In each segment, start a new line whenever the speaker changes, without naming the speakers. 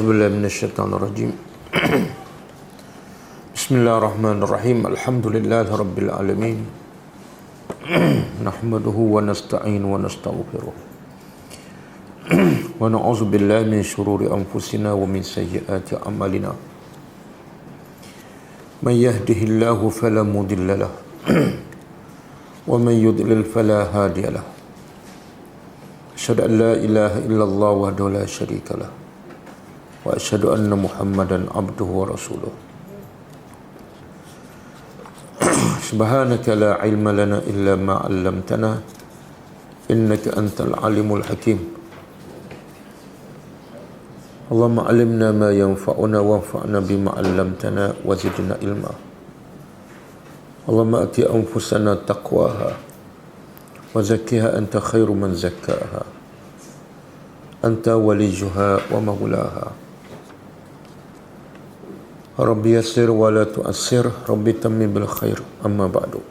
A'udzubillahi minasyaitonirrajim. Bismillahirrahmanirrahim. Alhamdulillahi rabbil alamin. Nahmaduhu wa nasta'inu wa nastaghfiruh. Wa na'udzu billahi min syururi anfusina wa min sayyiati a'malina. May yahdihillahu fala mudilla lahu wa may yudlil fala hadiya lahu. Asyhadu an la ilaha illallah wahdahu la syarika lahu wa asyhadu anna Muhammadan abduhu wa rasuluh. Subhanaka la ilma lana illa ma 'allamtana innaka antal alimul hakim. Allahumma 'allimna ma yanfa'una wanfa'na bima 'allamtana wa zidna ilma. Allahumma ati anfusana taqwaha wa zakkiha anta khairu man zakkaha anta waliyuha wa maulaha. Rabbi yassir wa la tu'assir, Rabbi tammim bil khair, amma ba'du.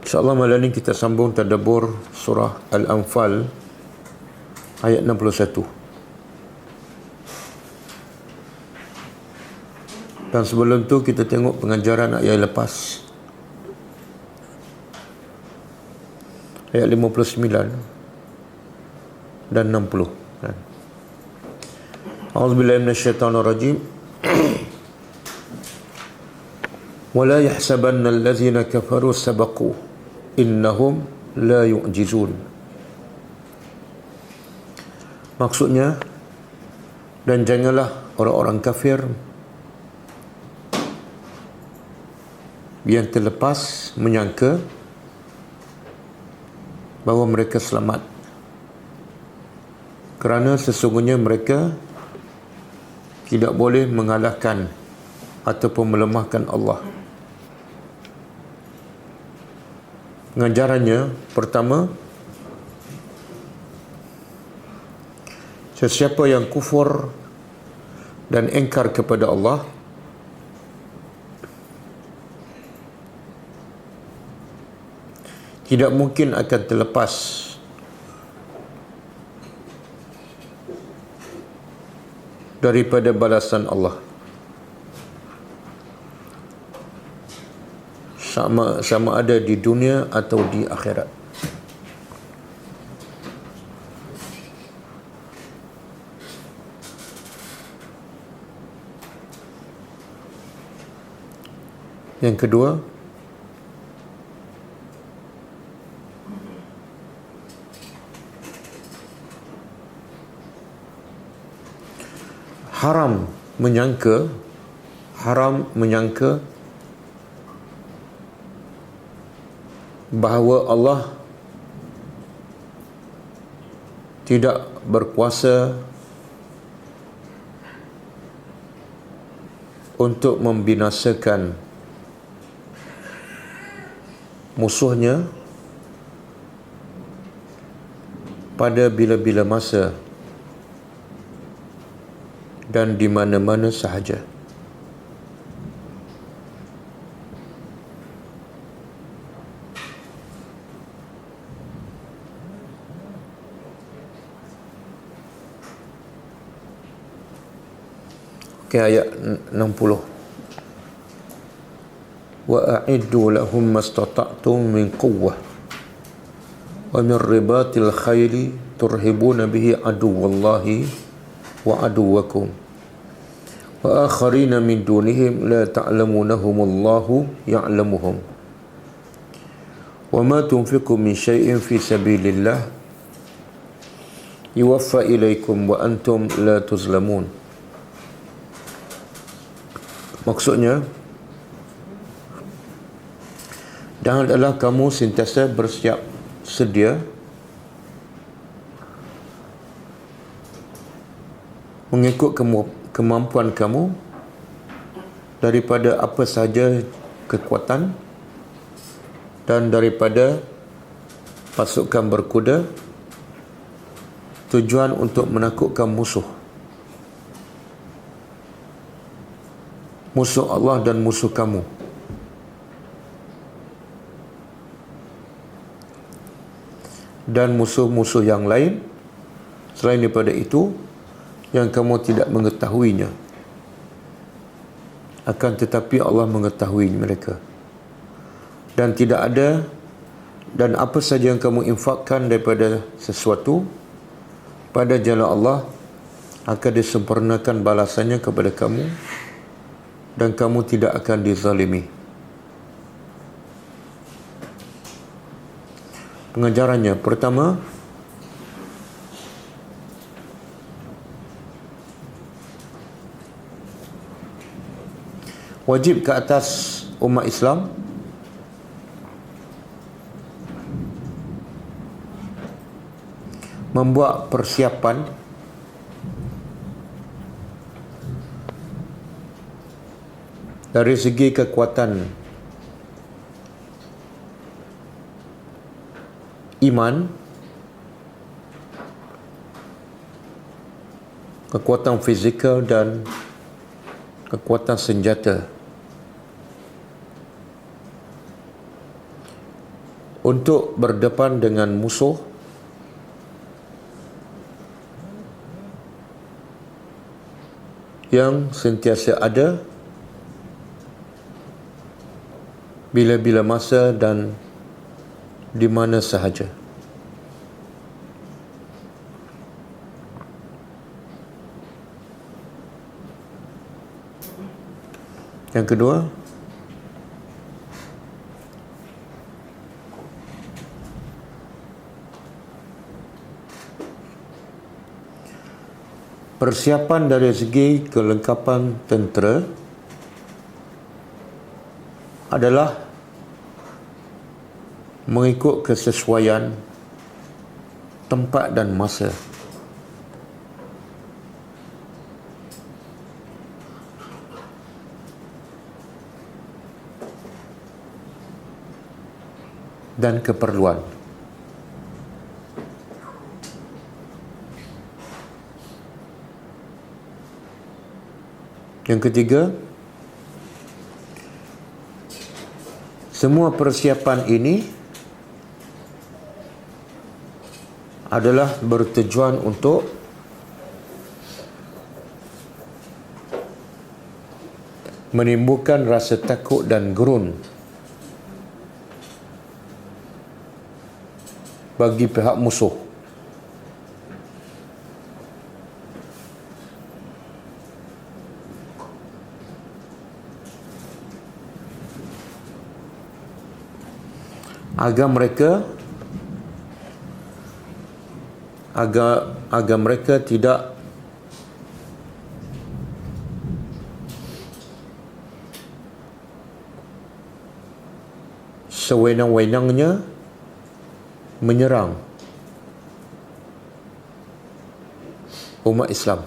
InsyaAllah malam ini kita sambung tadabbur surah Al-Anfal ayat 61. Dan sebelum tu kita tengok pengajaran ayat lepas, ayat 59 dan 60. A'udzubillahi minasyaitonirrajim. Wala yahsabanna allazina kafaru sabaqu innahum la yu'jizun. Maksudnya, dan janganlah orang-orang kafir yang terlepas menyangka bahawa mereka selamat, kerana sesungguhnya mereka tidak boleh mengalahkan ataupun melemahkan Allah. Pengajarannya pertama, sesiapa yang kufur dan engkar kepada Allah tidak mungkin akan terlepas daripada balasan Allah, sama ada di dunia atau di akhirat. Yang kedua, haram menyangka bahawa Allah tidak berkuasa untuk membinasakan musuhnya pada bila-bila masa dan di mana-mana sahaja. Okey, ayat 60. Wa a'iddu lahum mastata'tum min quwwah wa min ribatil khayli turhibuna bihi aduwallahi wa aduwakum wa akharina min dunihim la ta'lamunahumullahu ya'lamuhum wa ma tunfiqu min syai'in fi sabilillah yuwaffa ilaikum wa antum la tuzlamun. Maksudnya, dan adalah kamu sentiasa bersiap sedia mengikut kemampuan kamu daripada apa sahaja kekuatan dan daripada pasukan berkuda, tujuan untuk menakutkan musuh Allah dan musuh kamu. Dan musuh-musuh yang lain selain daripada itu yang kamu tidak mengetahuinya, akan tetapi Allah mengetahui mereka. Dan tidak ada, dan apa saja yang kamu infakkan daripada sesuatu pada jalan Allah akan disempurnakan balasannya kepada kamu, dan kamu tidak akan dizalimi. Pengajarannya, pertama, wajib ke atas umat Islam membuat persiapan dari segi kekuatan iman, kekuatan fizikal dan kekuatan senjata untuk berdepan dengan musuh yang sentiasa ada bila-bila masa dan di mana sahaja. Yang kedua, persiapan dari segi kelengkapan tentera adalah mengikut kesesuaian tempat dan masa. Dan keperluan. Yang ketiga, semua persiapan ini adalah bertujuan untuk menimbulkan rasa takut dan gerun bagi pihak musuh. Agar mereka tidak sewenang-wenangnya menyerang umat Islam.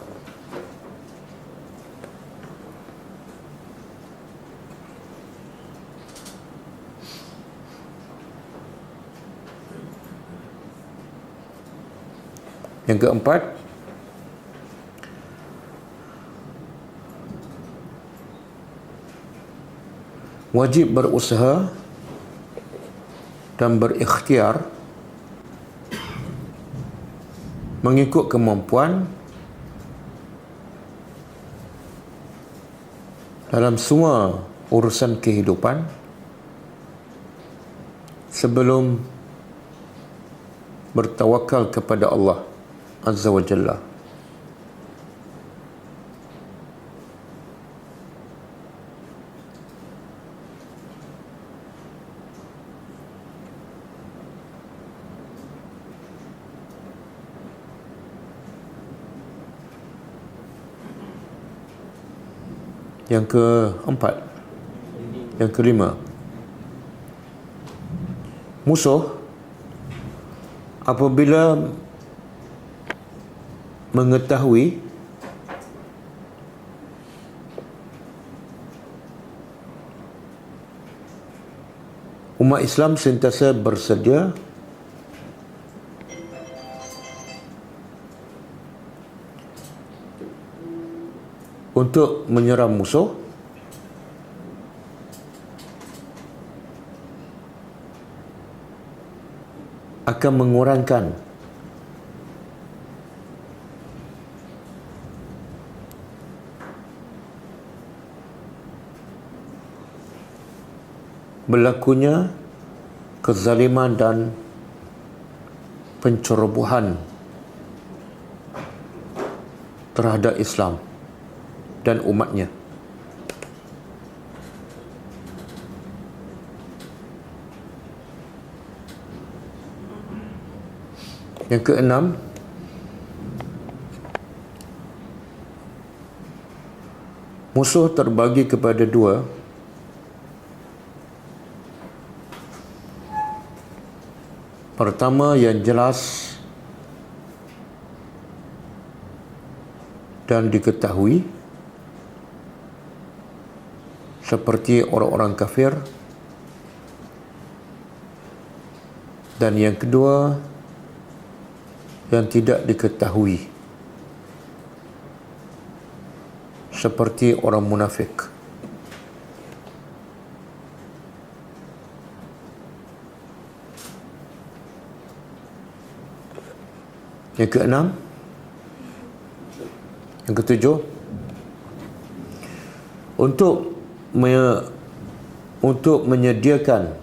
Yang keempat, wajib berusaha dan berikhtiar mengikut kemampuan dalam semua urusan kehidupan sebelum bertawakal kepada Allah Azza wa Jalla. Yang keempat, yang kelima, musuh apabila mengetahui umat Islam sentiasa bersedia untuk menyerang musuh, akan mengurangkan berlakunya kezaliman dan pencerobohan terhadap Islam dan umatnya. Yang keenam, musuh terbagi kepada dua. Pertama, yang jelas dan diketahui, seperti orang-orang kafir. Dan yang kedua, yang tidak diketahui, seperti orang munafik. Yang keenam, yang ketujuh, untuk menyediakan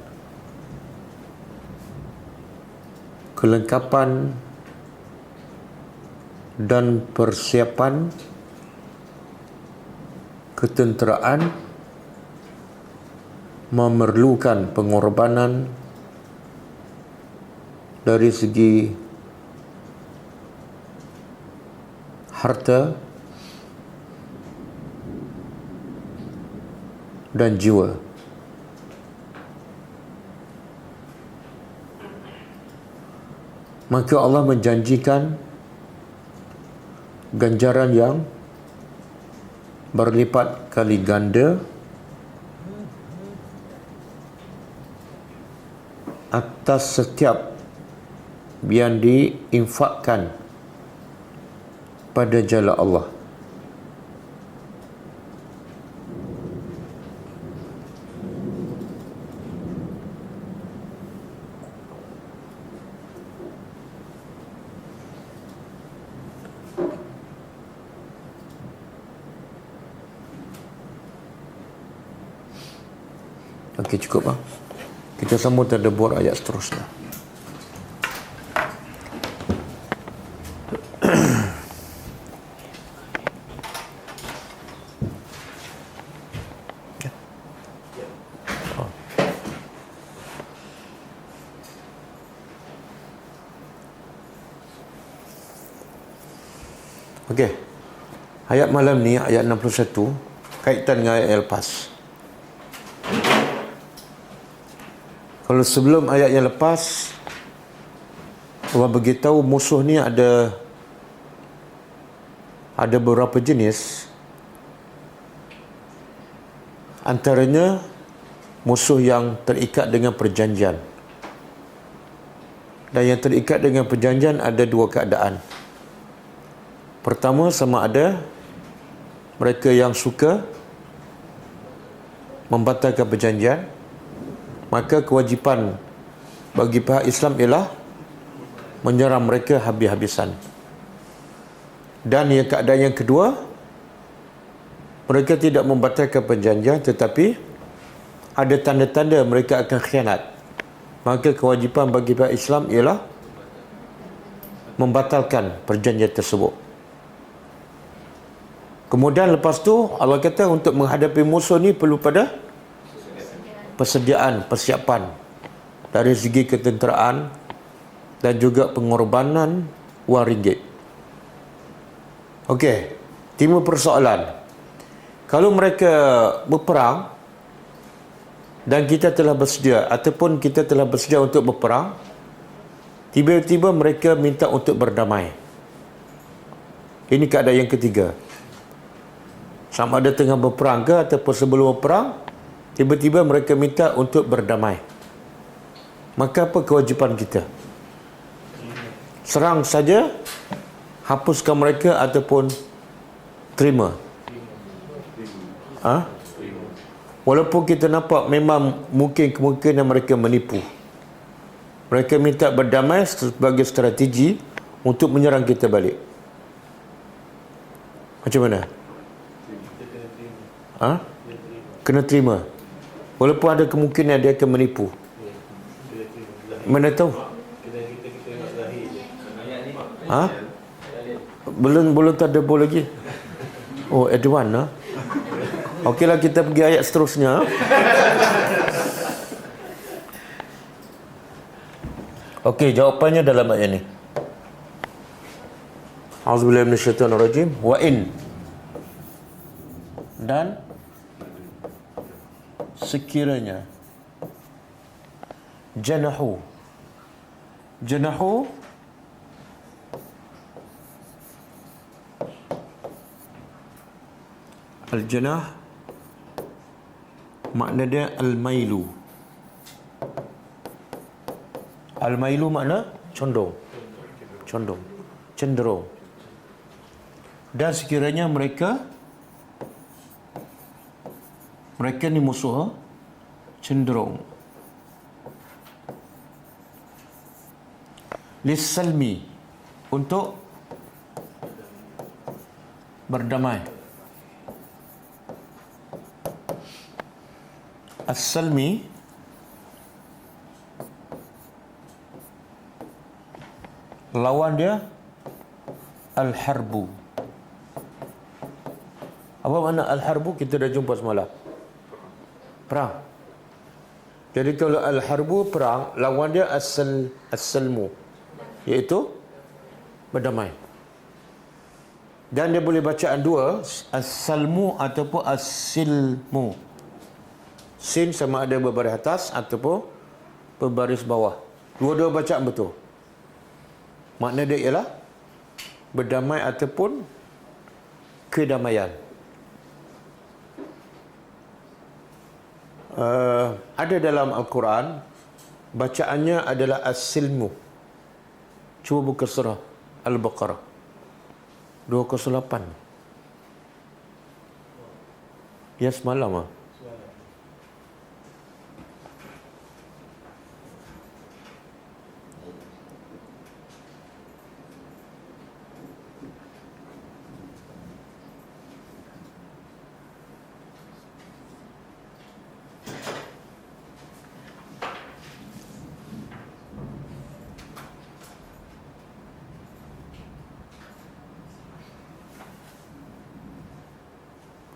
kelengkapan dan persiapan ketenteraan memerlukan pengorbanan dari segi harta dan jiwa. Maka Allah menjanjikan ganjaran yang berlipat kali ganda atas setiap yang diinfakkan pada jalan Allah. Okey, cukup bang. Kita sambung tadabbur ayat seterusnya. Okey. Ayat malam ni, ayat 61, kaitan dengan ayat yang lepas. Kalau sebelum ayat yang lepas, Allah beritahu musuh ni ada beberapa jenis. Antaranya musuh yang terikat dengan perjanjian. Dan yang terikat dengan perjanjian ada dua keadaan. Pertama, sama ada mereka yang suka membatalkan perjanjian, maka kewajipan bagi pihak Islam ialah menyerang mereka habis-habisan. Dan yang keadaan yang kedua, mereka tidak membatalkan perjanjian tetapi ada tanda-tanda mereka akan khianat. Maka kewajipan bagi pihak Islam ialah membatalkan perjanjian tersebut. Kemudian lepas tu Allah kata untuk menghadapi musuh ni perlu pada persediaan, persiapan dari segi ketenteraan dan juga pengorbanan wang ringgit. Okey, timbul persoalan. Kalau mereka berperang dan kita telah bersedia ataupun kita telah bersedia untuk berperang, tiba-tiba mereka minta untuk berdamai. Ini keadaan yang ketiga. Sama ada tengah berperang ke ataupun sebelum berperang, tiba-tiba mereka minta untuk berdamai. Maka apa kewajipan kita? Serang saja, hapuskan mereka ataupun terima? Walaupun kita nampak memang mungkin kemungkinan mereka menipu. Mereka minta berdamai sebagai strategi untuk menyerang kita balik. Macam mana? Kena terima. Walaupun ada kemungkinan dia akan menipu. Mana tahu? Ha? Belum terdebur lagi. Oh, advance lah. Okeylah, kita pergi ayat seterusnya. Okey, jawapannya dalam ayat ini. A'udzubillahi minasyaitonirrajim. Wa in, dan sekiranya janahu al-janah makna dia al-mailu. Al-mailu makna condong, cenderung. Dan sekiranya mereka ni musuh cenderung lisalmi, untuk berdamai. As-salmi lawan dia al-harbu. Apa makna al-harbu? Kita dah jumpa semalam. Perang. Jadi kalau al-harbu perang, lawan dia as-salmu, iaitu berdamai. Dan dia boleh bacaan dua, as-salmu ataupun as-silmu. Sin sama ada berbaris atas ataupun berbaris bawah. Dua-dua bacaan betul. Makna dia ialah berdamai ataupun kedamaian. Ada dalam Al-Quran, bacaannya adalah as-silmu. Cuba buka surah Al-Baqarah 208. Ya, semalam lah.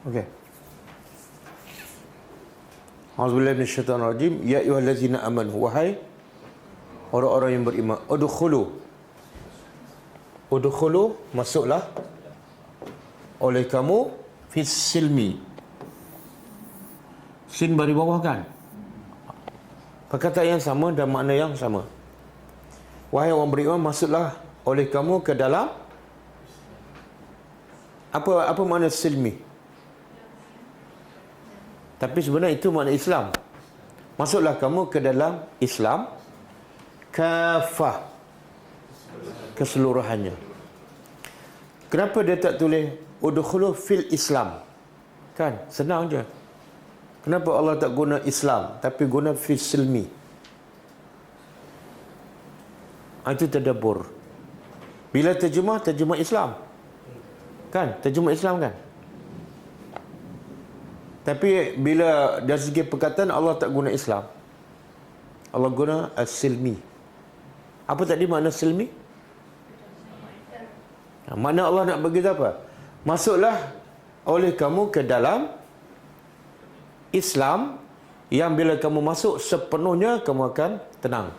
Okey. A'udzubillahi minasyaitonirrajim. Ya ayyuhallazina amanu, wahai orang-orang yang beriman, udkhulu, masuklah oleh kamu fis silmi. Sin bari bawah kan? Perkataan yang sama dan makna yang sama. Wahai orang beriman, masuklah oleh kamu ke dalam apa makna silmi? Tapi sebenarnya itu makna Islam. Masuklah kamu ke dalam Islam kafah, keseluruhannya. Kenapa dia tak tulis udkhulu fil Islam? Kan senang je. Kenapa Allah tak guna Islam tapi guna fil silmi? Itu tadabbur. Bila terjemah Islam. Kan? Terjemah Islam kan? Tapi bila dari segi perkataan Allah tak guna Islam, Allah guna as-silmi. Apa tadi makna silmi? Makna Allah nak bagi apa? Masuklah oleh kamu ke dalam Islam, yang bila kamu masuk sepenuhnya kamu akan tenang,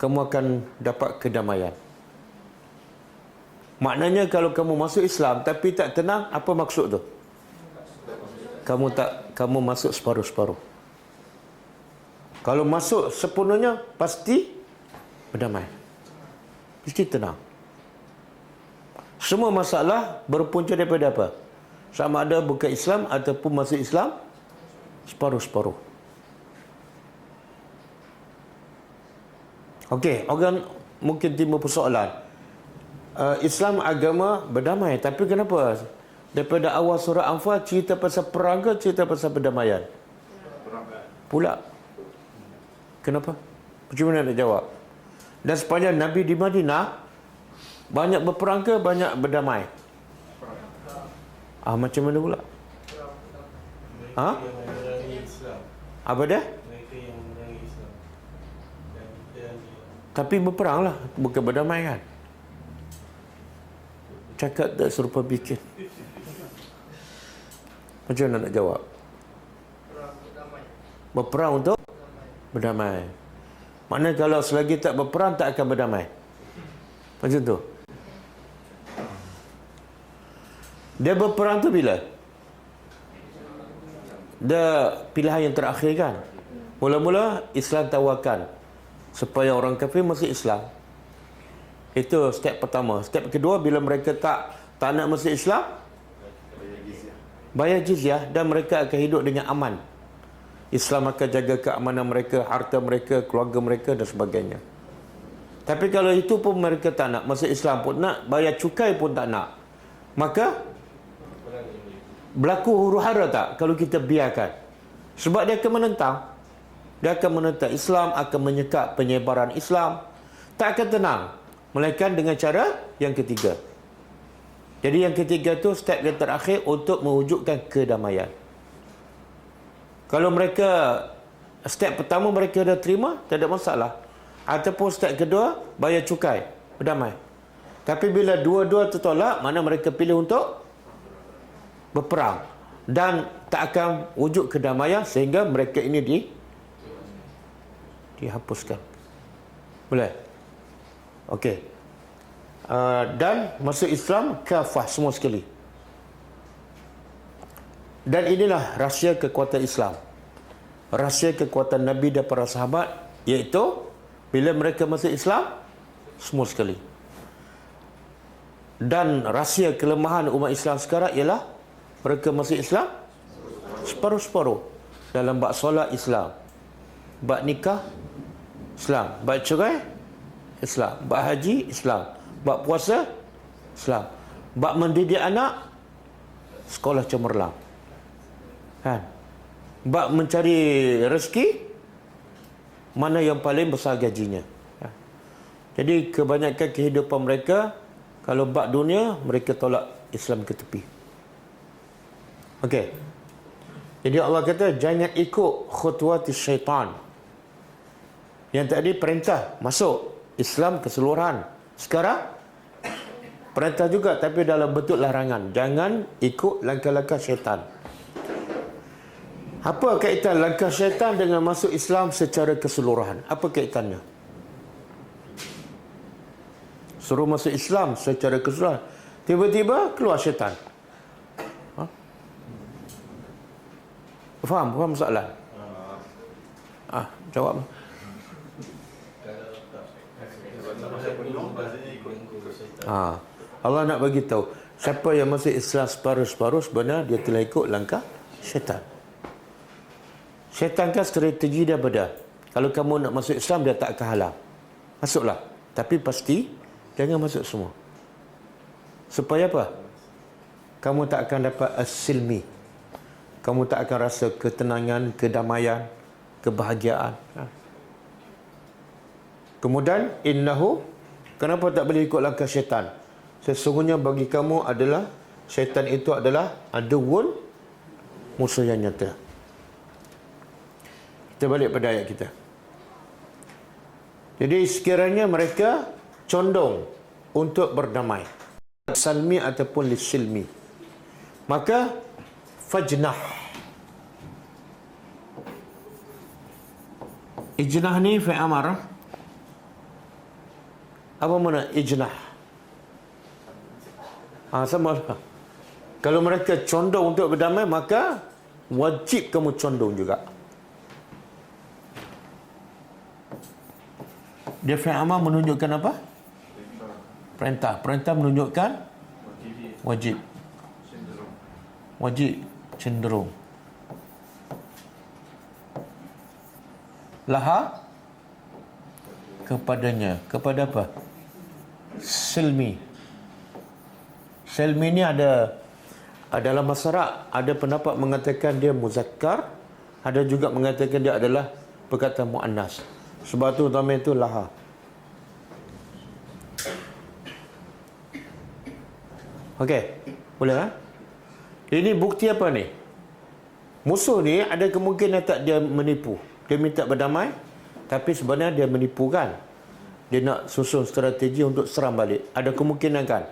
kamu akan dapat kedamaian. Maknanya kalau kamu masuk Islam tapi tak tenang, apa maksud tu? Kamu masuk separuh-separuh. Kalau masuk sepenuhnya, pasti berdamai, mesti tenang. Semua masalah berpunca daripada apa? Sama ada bukan Islam ataupun masuk Islam separuh-separuh. Okey, orang mungkin timbul persoalan. Islam agama berdamai, tapi kenapa daripada awal surah Anfal cerita pasal perang ke cerita pasal perdamaian? Pula. Kenapa? Macam mana nak jawab? Dan sepanjang Nabi di Madinah, banyak berperang ke banyak berdamai? Macam mana pula? Apa dia?
Mereka yang menyerang Islam dan kita yang
Tapi berperang lah, bukan berdamai kan. Cakap tak serupa bikin. Macam mana nak jawab? Berperang untuk berdamai. Maknanya kalau selagi tak berperang tak akan berdamai. Macam tu. Dia berperang tu bila? Dia pilihan yang terakhir kan. Mula-mula Islam tawarkan supaya orang kafir masuk Islam. Itu step pertama. Step kedua, bila mereka tak nak masuk Islam, bayar jizyah dan mereka akan hidup dengan aman. Islam akan jaga keamanan mereka, harta mereka, keluarga mereka dan sebagainya. Tapi kalau itu pun mereka tak nak, masuk Islam pun nak, bayar cukai pun tak nak, maka berlaku huru hara tak kalau kita biarkan? Sebab dia akan menentang. Dia akan menentang Islam, akan menyekat penyebaran Islam. Tak akan tenang, melainkan dengan cara yang ketiga. Jadi yang ketiga tu step yang terakhir untuk mewujudkan kedamaian. Kalau mereka step pertama mereka dah terima, tak ada masalah. Ataupun step kedua, bayar cukai, berdamai. Tapi bila dua-dua tertolak, mana mereka pilih untuk berperang. Dan tak akan wujud kedamaian sehingga mereka ini dihapuskan. Boleh? Okey. Dan masuk Islam kafah semua sekali. Dan inilah rahsia kekuatan Islam, rahsia kekuatan Nabi dan para sahabat, iaitu bila mereka masuk Islam semua sekali. Dan rahsia kelemahan umat Islam sekarang ialah mereka masuk Islam separuh-separuh. Dalam bab solat Islam, bab nikah Islam, bab cerai Islam, bab haji Islam, bab puasa Islam, bab mendidik anak sekolah cemerlang kan, bab mencari rezeki mana yang paling besar gajinya kan? Jadi kebanyakan kehidupan mereka, kalau bab dunia mereka tolak Islam ke tepi. Okey. Jadi Allah kata jangan ikut khutuwati syaitan. Yang tadi perintah masuk Islam keseluruhan. Sekarang perintah juga tapi dalam bentuk larangan. Jangan ikut langkah-langkah syaitan. Apa kaitan langkah syaitan dengan masuk Islam secara keseluruhan? Apa kaitannya? Suruh masuk Islam secara keseluruhan, tiba-tiba keluar syaitan. Faham soalan? Jawab. Allah nak bagi tahu siapa yang masuk Islam separuh-separuh sebenarnya dia telah ikut langkah syaitan. Syaitan kan strategi dia beda. Kalau kamu nak masuk Islam, dia tak akan halang. Masuklah, tapi pasti jangan masuk semua. Supaya apa? Kamu tak akan dapat as-silmi. Kamu tak akan rasa ketenangan, kedamaian, kebahagiaan. Kemudian innahu, kenapa tak boleh ikut langkah syaitan? Sesungguhnya bagi kamu adalah syaitan itu adalah aduwwun, musuh yang nyata. Kita balik pada ayat kita. Jadi sekiranya mereka condong untuk berdamai, salmi ataupun lisilmi, maka fajnah. Ijnah ni fi'il amar. Apa makna ijnah? Sama lah. Kalau mereka condong untuk berdamai, maka wajib kamu condong juga. Dia fi'il amar menunjukkan apa? Perintah. Perintah menunjukkan wajib. Wajib, cenderung. Laha, kepadanya. Kepada apa? Silmi. Silmi ni ada dalam masyarakat ada pendapat mengatakan dia muzakkar, ada juga mengatakan dia adalah perkataan muannas. Sebab tu utama itu laha. Okey, boleh kan? Ini bukti apa ni? Musuh ni ada kemungkinan tak dia menipu. Dia minta berdamai, tapi sebenarnya dia menipu kan. Dia nak susun strategi untuk serang balik. Ada kemungkinan kan.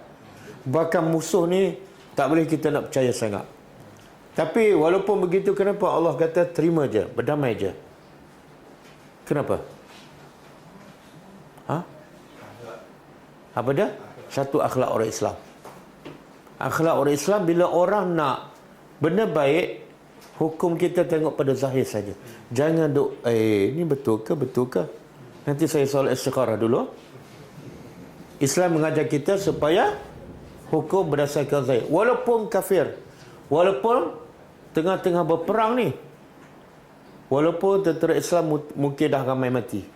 Bahkan musuh ni tak boleh kita nak percaya sangat. Tapi walaupun begitu, kenapa Allah kata terima je, berdamai je? Kenapa? Apa dia? Satu, akhlak orang Islam. Akhlak orang Islam, bila orang nak benda baik, hukum kita tengok pada zahir saja. Jangan duk, ni betul ke? Nanti saya soal istikharah dulu. Islam mengajar kita supaya hukum berdasarkan zahir. Walaupun kafir, walaupun tengah-tengah berperang ni, walaupun tentera Islam mungkin dah ramai mati,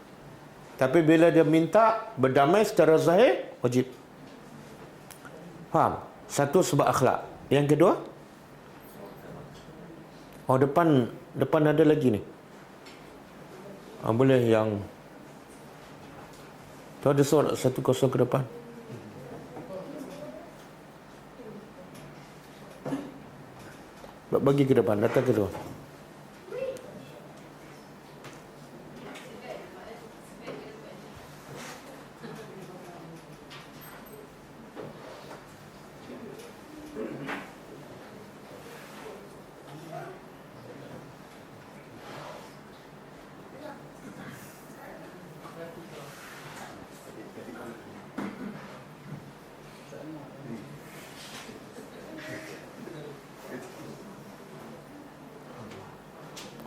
tapi bila dia minta berdamai secara zahir, wajib. Faham? Satu, sebab akhlak. Yang kedua, depan ada lagi ni. Boleh yang tu ada surat 1-0 ke depan. Bagi ke depan, datang ke depan.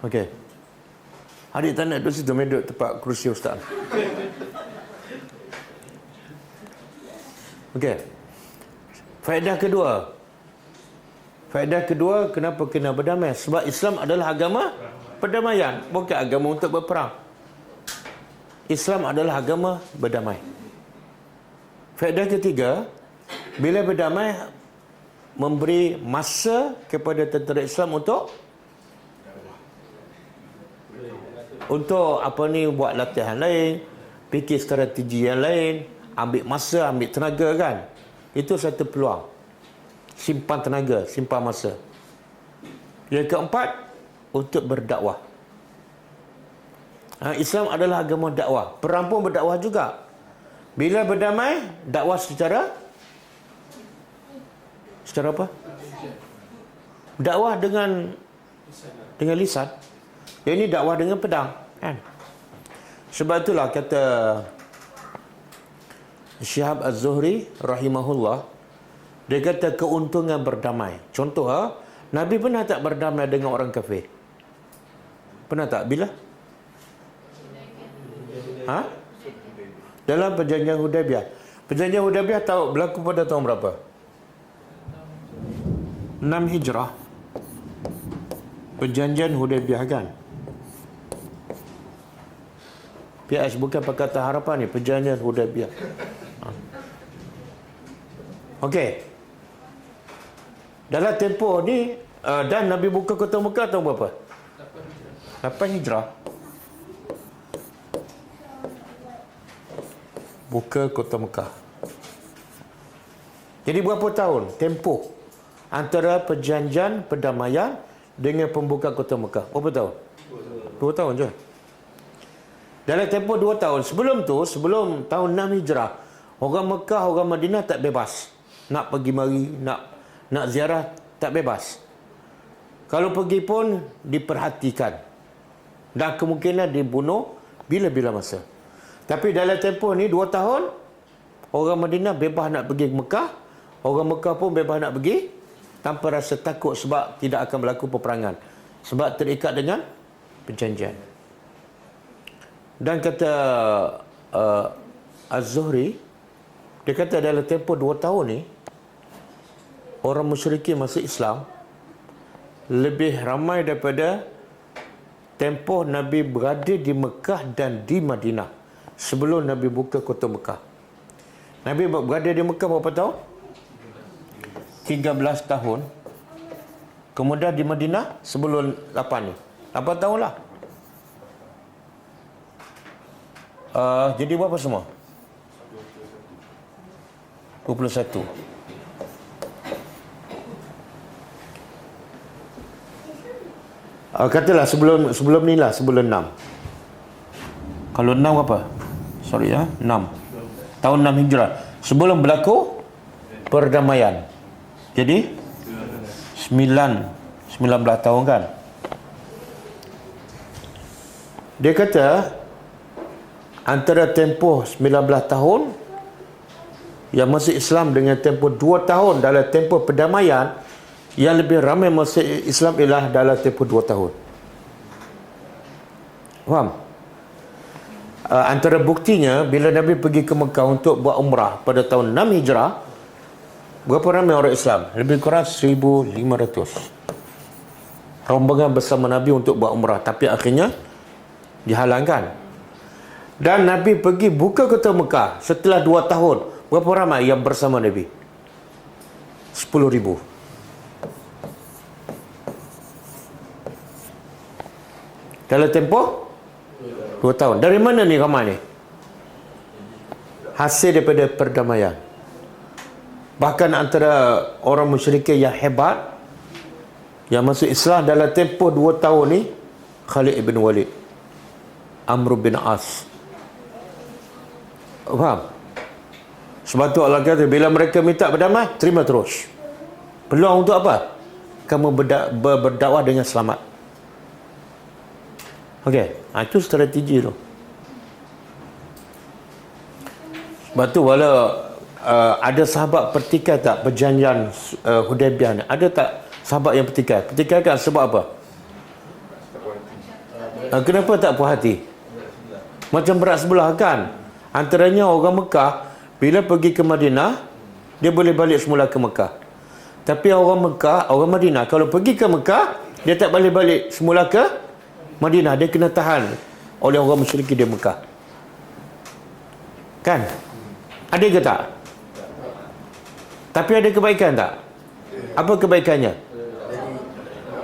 Okey. Adik tak nak duduk situ, main duduk tempat kerusi ustaz. Okey. Faedah kedua, kenapa kena berdamai? Sebab Islam adalah agama perdamaian, bukan agama untuk berperang. Islam adalah agama berdamai. Faedah ketiga, bila berdamai, memberi masa kepada tentera Islam untuk buat latihan lain, fikir strategi yang lain, ambil masa, ambil tenaga kan. Itu satu peluang. Simpan tenaga, simpan masa. Yang keempat, untuk berdakwah. Islam adalah agama dakwah. Perang pun berdakwah juga. Bila berdamai, dakwah secara apa? Dakwah dengan lisan. Yang ini dakwah dengan pedang kan? Sebab itulah kata Syihab Az-Zuhri rahimahullah, dia kata keuntungan berdamai. Contoh, Nabi pernah tak berdamai dengan orang kafir? Pernah tak? Bila? Dalam perjanjian Hudaibiyah. Perjanjian Hudaibiyah berlaku pada tahun berapa? 6 Hijrah. Perjanjian Hudaibiyah kan? PH bukan Pakatan Harapan ni, perjanjian Hudaibiyah. Okey. Dalam tempoh ni dan Nabi buka kota Mekah tahun berapa? 8 Hijrah. Buka kota Mekah. Jadi berapa tahun tempoh antara perjanjian perdamaian dengan pembuka kota Mekah? Berapa tahun? 2 tahun je. Dalam tempoh 2 tahun. Sebelum tahun 6 Hijrah, orang Mekah, orang Madinah tak bebas. Nak pergi mari, nak ziarah, tak bebas. Kalau pergi pun diperhatikan. Dan kemungkinan dibunuh bila-bila masa. Tapi dalam tempoh ni 2 tahun, orang Madinah bebas nak pergi ke Mekah. Orang Mekah pun bebas nak pergi tanpa rasa takut, sebab tidak akan berlaku peperangan. Sebab terikat dengan perjanjian. Dan kata Az-Zuhri, dia kata dalam tempoh 2 tahun ni, orang musyrikin masuk Islam lebih ramai daripada tempoh Nabi berada di Mekah dan di Madinah sebelum Nabi buka kota Mekah. Nabi berada di Mekah berapa tahun? 13 tahun. Kemudian di Madinah sebelum 8 ni, 8 tahun lah. Jadi berapa semua? 21. Katalah sebelum ni lah, sebelum 6. Kalau 6 apa? Sorry ya, 6. Tahun 6 Hijrah. Sebelum berlaku perdamaian. Jadi 19 tahun kan. Dia kata antara tempoh 19 tahun yang masuk Islam dengan tempoh 2 tahun dalam tempoh perdamaian, yang lebih ramai masuk Islam ialah dalam tempoh 2 tahun. Faham? Antara buktinya bila Nabi pergi ke Mekah untuk buat umrah pada tahun 6 Hijrah, berapa ramai orang Islam? Lebih kurang 1,500 rombongan bersama Nabi untuk buat umrah, tapi akhirnya dihalangkan. Dan Nabi pergi buka kota Mekah setelah 2 tahun. Berapa ramai yang bersama Nabi? 10,000. Dalam tempoh 2 tahun. Dari mana ni ramai ni? Hasil daripada perdamaian. Bahkan antara orang musyrikin yang hebat yang masuk Islam dalam tempoh 2 tahun ni, Khalid ibn Walid, Amr bin As. Faham? Sebab tu Allah kata bila mereka minta berdamai, terima terus. Peluang untuk apa? Kamu berdakwah dengan selamat. Okey, itu strategi tu. Sebab tu walau ada sahabat pertikaian tak perjanjian Hudaibiyah ni? Ada tak sahabat yang pertikaian? Pertikaian kan sebab apa? Kenapa tak puas hati? Macam berat sebelah kan? Antaranya orang Mekah bila pergi ke Madinah, dia boleh balik semula ke Mekah. Tapi orang Madinah kalau pergi ke Mekah, dia tak boleh balik semula ke Madinah. Dia kena tahan oleh orang musyrikin di Mekah. Kan? Ada ke tak? Tapi ada kebaikan tak? Apa kebaikannya?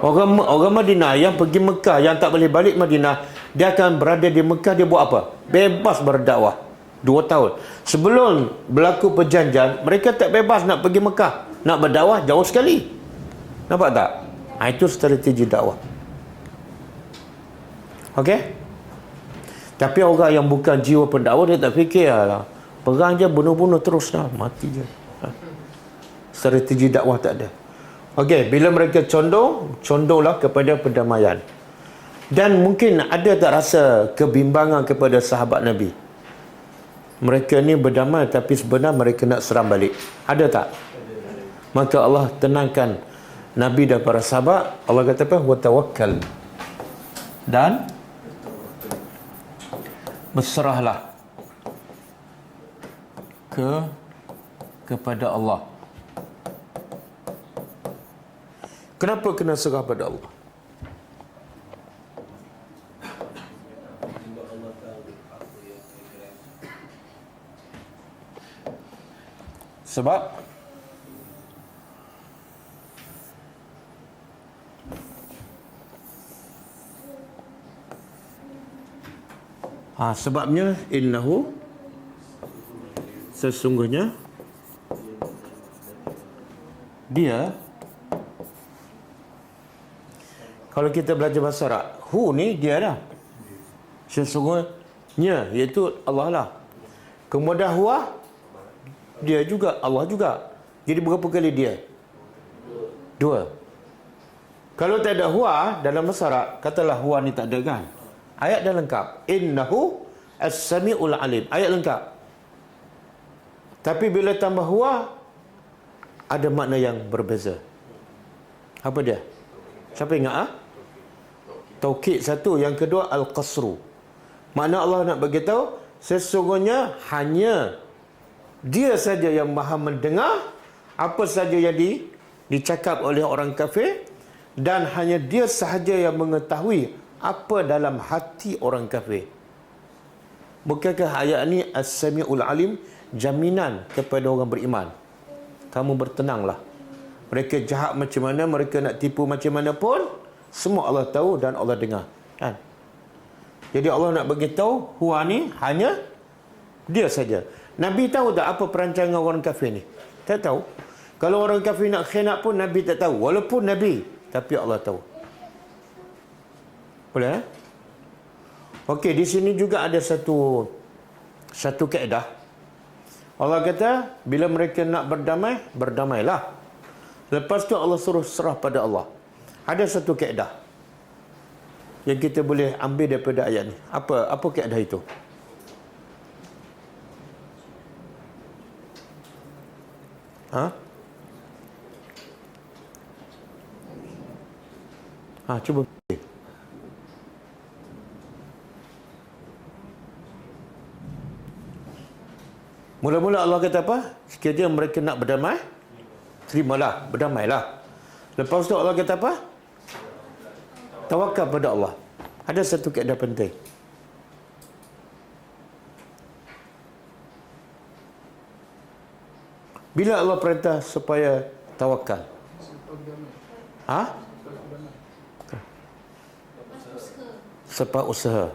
Orang Madinah yang pergi Mekah, yang tak boleh balik Madinah, dia akan berada di Mekah, dia buat apa? Bebas berdakwah 2 tahun. Sebelum berlaku perjanjian, mereka tak bebas nak pergi Mekah, nak berdakwah jauh sekali. Nampak tak? Itu strategi dakwah. Okey? Tapi orang yang bukan jiwa pendakwah, dia tak fikir lah, perang je, bunuh-bunuh terus dah, mati je. Strategi dakwah tak ada. Okey, bila mereka condonglah kepada perdamaian. Dan mungkin ada tak rasa kebimbangan kepada sahabat Nabi? Mereka ni berdamai tapi sebenarnya mereka nak serang balik. Ada tak? Maka Allah tenangkan Nabi dan para sahabat. Allah kata apa? Wa tawakkal. Dan berserahlah kepada Allah. Kenapa kena serah pada Allah? Sebab sebabnya innahu, sesungguhnya dia, kalau kita belajar bahasa Arab, hu ni dia dah. Sesungguhnya iaitu Allah lah. Kemudian huwa, dia juga, Allah juga. Jadi berapa kali dia? 2. Kalau tak ada huwa dalam bahasa Arab, katalah huwa ni tak ada kan? Ayat dah lengkap. Innahu as-sami'ul alim. Ayat lengkap. Tapi bila tambah huwa, ada makna yang berbeza. Apa dia? Siapa ingat? Taukid satu. Yang kedua, al-qasru. Makna Allah nak beritahu, sesungguhnya hanya dia saja yang maha mendengar apa saja yang dicakap oleh orang kafir, dan hanya dia sahaja yang mengetahui apa dalam hati orang kafir. Bukankah ayat ini as-sami'ul alim, jaminan kepada orang beriman? Kamu bertenanglah. Mereka jahat macam mana, mereka nak tipu macam mana pun, semua Allah tahu dan Allah dengar. Kan? Jadi Allah nak beritahu, huwa ni hanya dia saja. Nabi tahu tak apa perancangan orang kafir ni? Tak tahu. Kalau orang kafir nak khianat pun Nabi tak tahu. Walaupun Nabi, tapi Allah tahu. Boleh? Okey, di sini juga ada satu kaedah. Allah kata, bila mereka nak berdamai, berdamailah. Lepas tu Allah suruh serah pada Allah. Ada satu kaedah yang kita boleh ambil daripada ayat ni. Apa kaedah itu? Cuba. Mula-mula Allah kata apa? Sekiranya mereka nak berdamai, terimalah, berdamailah. Lepas tu Allah kata apa? Tawakal pada Allah. Ada satu kaedah penting. Bila Allah perintah supaya tawakal? Sebab usaha.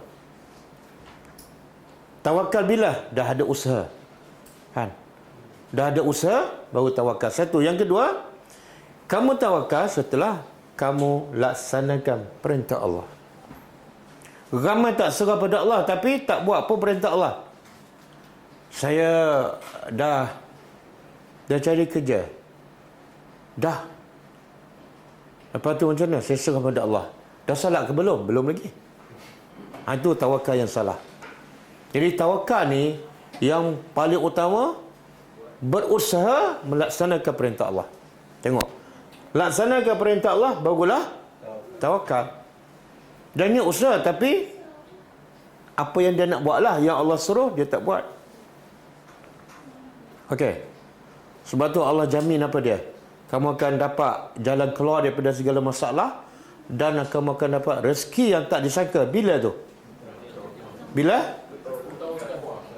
Tawakal bila? Dah ada usaha. Kan? Dah ada usaha, baru tawakal. Satu. Yang kedua, kamu tawakal setelah kamu laksanakan perintah Allah. Ramai tak serah pada Allah, tapi tak buat apa perintah Allah. Saya dah cari kerja. Dah. Lepas tu macam mana? Saya serah pada Allah. Dah salat ke belum? Belum lagi. Itu tawakal yang salah. Jadi tawakal ni yang paling utama, berusaha melaksanakan perintah Allah. Tengok. Laksanakan perintah Allah, barulah tawakal. Dan dia usaha, tapi apa yang dia nak buatlah, yang Allah suruh, dia tak buat. Okey. Sebab tu Allah jamin apa dia? Kamu akan dapat jalan keluar daripada segala masalah, dan kamu akan dapat rezeki yang tak disangka. Bila tu?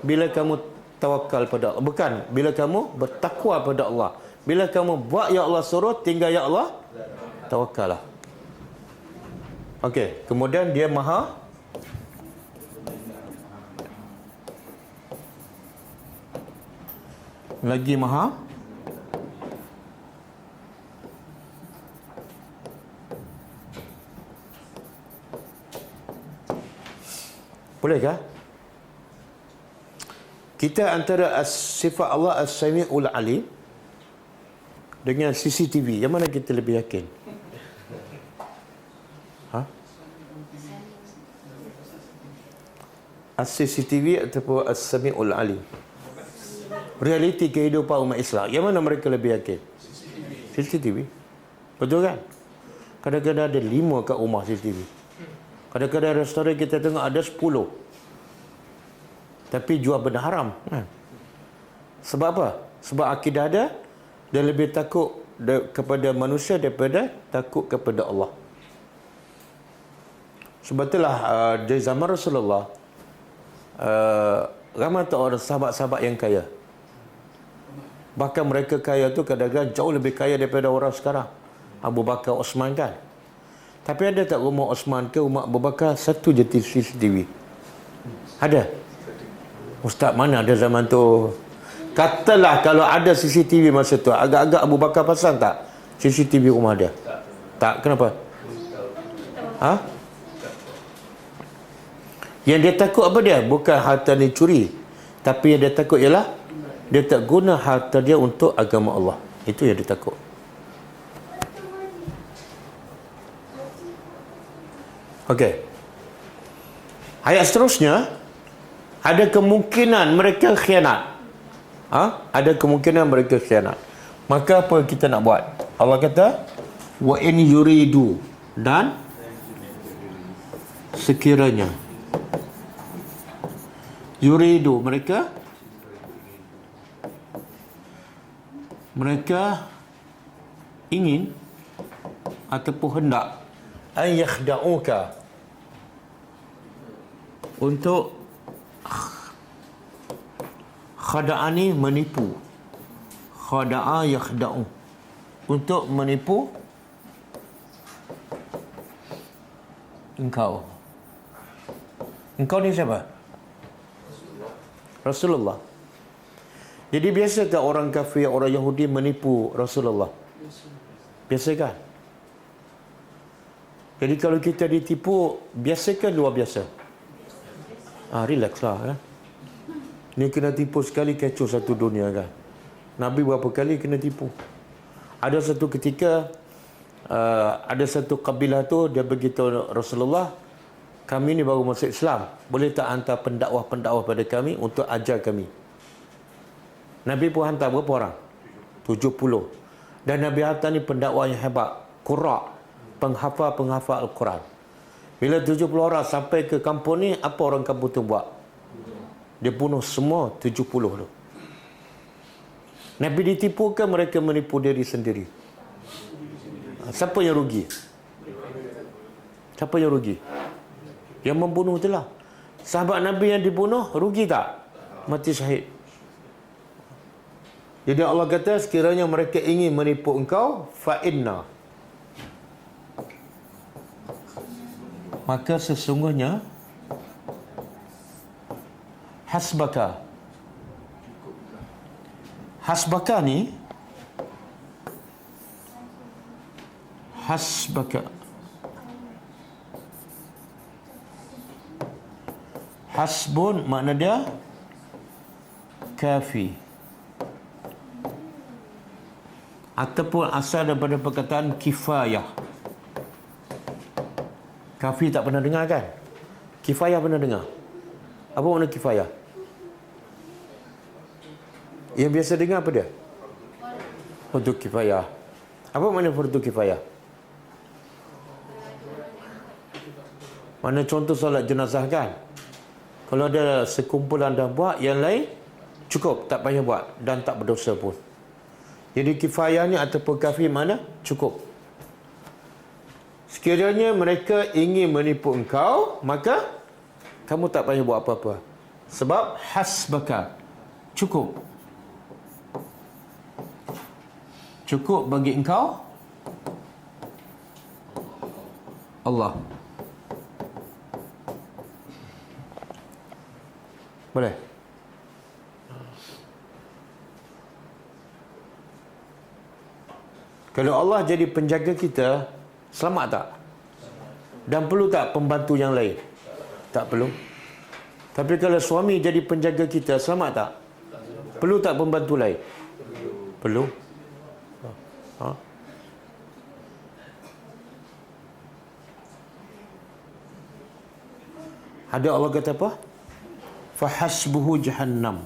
Bila kamu tawakal pada Allah. Bukan, bila kamu bertakwa pada Allah. Bila kamu buat yang Allah suruh, tinggal yang Allah, tawakal lah. Okey, kemudian dia maha lagi maha bolehkah kita antara sifat Allah As-Sami'ul Alim dengan CCTV, yang mana kita lebih yakin? As-CCTV ataupun As-Sami'ul Alim? Realiti kehidupan umat Islam, yang mana mereka lebih yakin? CCTV. Betul kan? Kadang-kadang ada 5 kat rumah CCTV. Kadang-kadang restoran kita tengok ada 10. Tapi jual benda haram. Sebab apa? Sebab akidah dia lebih takut kepada manusia daripada takut kepada Allah. Sebab itulah di zaman Rasulullah, ramai tak orang sahabat-sahabat yang kaya. Bahkan mereka kaya tu kadang-kadang jauh lebih kaya daripada orang sekarang. Abu Bakar, Osman kan. Tapi ada tak rumah Osman ke rumah Abu Bakar satu je CCTV? Ada? Ustaz, mana ada zaman tu? Katalah kalau ada CCTV masa tu, agak-agak Abu Bakar pasang tak CCTV rumah dia? Tak. Kenapa? Yang dia takut apa dia? Bukan harta ni curi. Tapi yang dia takut ialah dia tak guna harta dia untuk agama Allah. Itu yang dia takut. Okey. Ayat seterusnya, ada kemungkinan mereka khianat. Ada kemungkinan mereka khianat. Maka apa kita nak buat? Allah kata, wa in yuridu, dan sekiranya yuridu, mereka ingin ataupun hendak an yakhda'uka, untuk khada'ani, menipu. Khada'a yakhda'u, untuk menipu engkau. Engkau ni siapa? Rasulullah. Jadi biasa tak orang kafir, orang Yahudi menipu Rasulullah? Biasa kan? Jadi kalau kita ditipu, biasa ke luar biasa? Relax lah kan. Ni kena tipu sekali, kecoh satu dunia kan. Nabi berapa kali kena tipu. Ada satu ketika, ada satu kabilah tu, dia beritahu Rasulullah, kami ni baru masuk Islam, boleh tak hantar pendakwah-pendakwah pada kami untuk ajar kami? Nabi pun hantar berapa orang? 70. Dan Nabi hantar ni pendakwah yang hebat, qurra, penghafal Al-Quran. Bila 70 orang sampai ke kampung ni, apa orang kampung tu buat? Dia bunuh semua 70 tu. Nabi ditipu ke mereka menipu diri sendiri? Siapa yang rugi? Siapa yang rugi? Yang membunuh tu lah. Sahabat Nabi yang dibunuh, rugi tak? Mati syahid. Jadi Allah kata, sekiranya mereka ingin menipu engkau, fa'inna, maka sesungguhnya hasbaka ni hasbun makna dia kafi, ataupun asal daripada perkataan kifayah. Kafi tak pernah dengar kan? Kifayah pernah dengar? Apa makna kifayah? Yang biasa dengar apa dia? Fardu kifayah. Apa makna fardu kifayah? Mana contoh solat jenazah kan? Kalau ada sekumpulan dah buat, yang lain cukup, tak payah buat dan tak berdosa pun. Jadi kifayah ni ataupun kafi mana? Cukup. Sekiranya mereka ingin menipu engkau, maka kamu tak payah buat apa-apa. Sebab hasbaka, cukup. Cukup bagi engkau Allah. Boleh? Kalau Allah jadi penjaga kita, selamat tak? Dan perlu tak pembantu yang lain? Tak perlu. Tapi kalau suami jadi penjaga kita, selamat tak? Perlu tak pembantu lain? Perlu. Ada Allah kata apa? Fahasbuhu jahannam.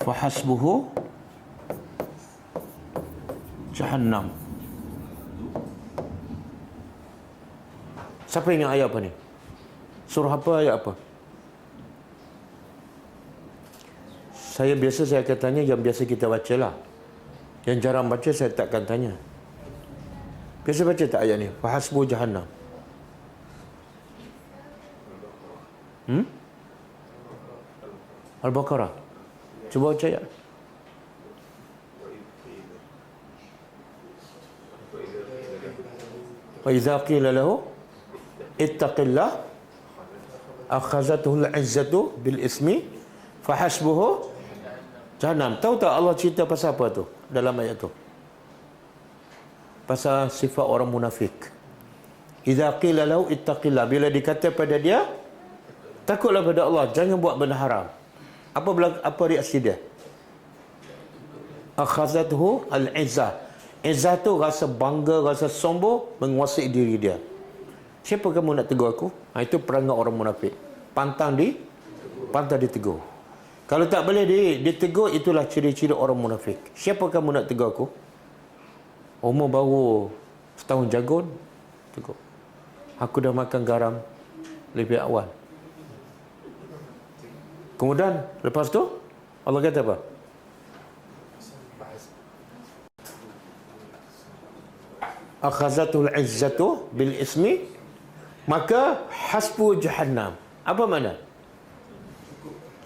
Fahasbuhu jahannam. Siapa ingat ayat apa ni? Surah apa, ayat apa? Saya akan tanya yang biasa kita baca lah. Yang jarang baca saya takkan tanya. Biasa baca tak ayat ni? Fahasbuhu jahannam. Al-Baqarah. Cuba baca ayat. Wa idza qila lahu ittaqillah akhazatuhu al-izzatu bil ismi fahasbuhu jahannam. Tahu tak Allah cerita pasal apa tu dalam ayat tu? Pasal sifat orang munafik. Idza qila lahu ittaqillah, bila dikata pada dia takutlah pada Allah, jangan buat benda haram. Apa reaksi dia? Akhazatuhu al-izzah. Izzah tu rasa bangga, rasa sombong, menguasai diri dia. Siapa kamu nak tegur aku? Itu perangai orang munafik. Pantang ditegur. Kalau tak boleh ditegur, itulah ciri-ciri orang munafik. Siapa kamu nak tegur aku? Umur baru setahun jagun, tegur. Aku dah makan garam lebih awal. Kemudian lepas tu Allah kata apa? Akhazatul izzatu bil ismi, maka hasbu jahannam. Apa makna?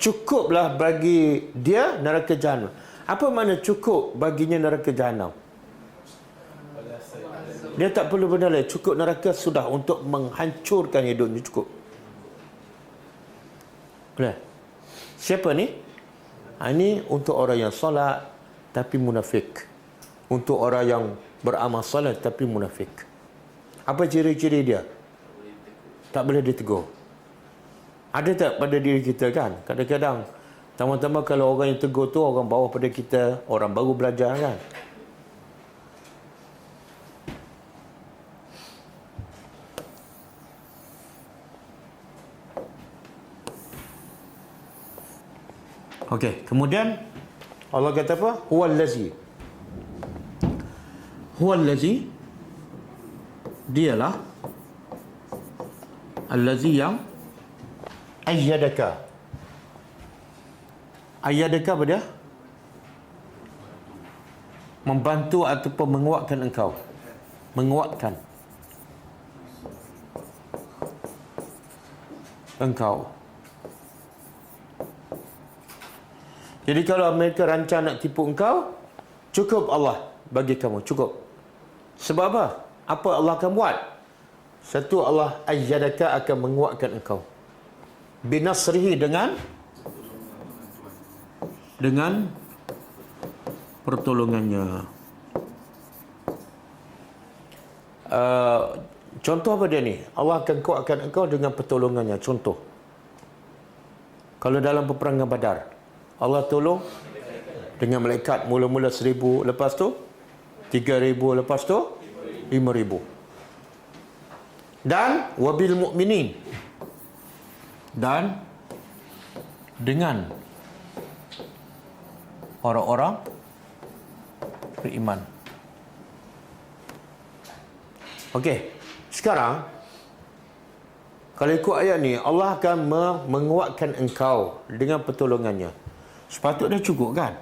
Cukuplah bagi dia neraka jahannam. Apa makna cukup baginya neraka jahannam? Dia tak perlu benda lain. Cukup neraka sudah untuk menghancurkan hidupnya, cukup. Boleh? Siapa ni? Ini untuk orang yang solat tapi munafik. Untuk orang yang beramal solat tapi munafik. Apa ciri-ciri dia? Tak boleh ditegur. Ada tak pada diri kita kan? Kadang-kadang tama-tama kalau orang yang tegur tu orang bawah pada kita, orang baru belajar kan? Okey, kemudian Allah kata apa? Huwallazi. Huwallazi, dialah allazi yang ayyadaka. Ayyadaka apa dia? Membantu ataupun menguatkan engkau. Menguatkan engkau. Jadi kalau mereka rancang nak tipu engkau, cukup Allah bagi kamu, cukup. Sebab apa? Apa Allah akan buat? Satu, Allah ayyadaka, akan menguatkan engkau. Binasrihi, dengan pertolongannya. Contoh apa dia ni? Allah akan kuatkan engkau dengan pertolongannya. Contoh, kalau dalam peperangan Badar, Allah tolong dengan malaikat, mula-mula 1,000, lepas tu 3,000, lepas tu 5,000. Dan wabil mu'minin, dan dengan orang-orang beriman. Okey, sekarang kalau ikut ayat ni, Allah akan menguatkan engkau dengan pertolongannya. Sepatutnya cukup kan?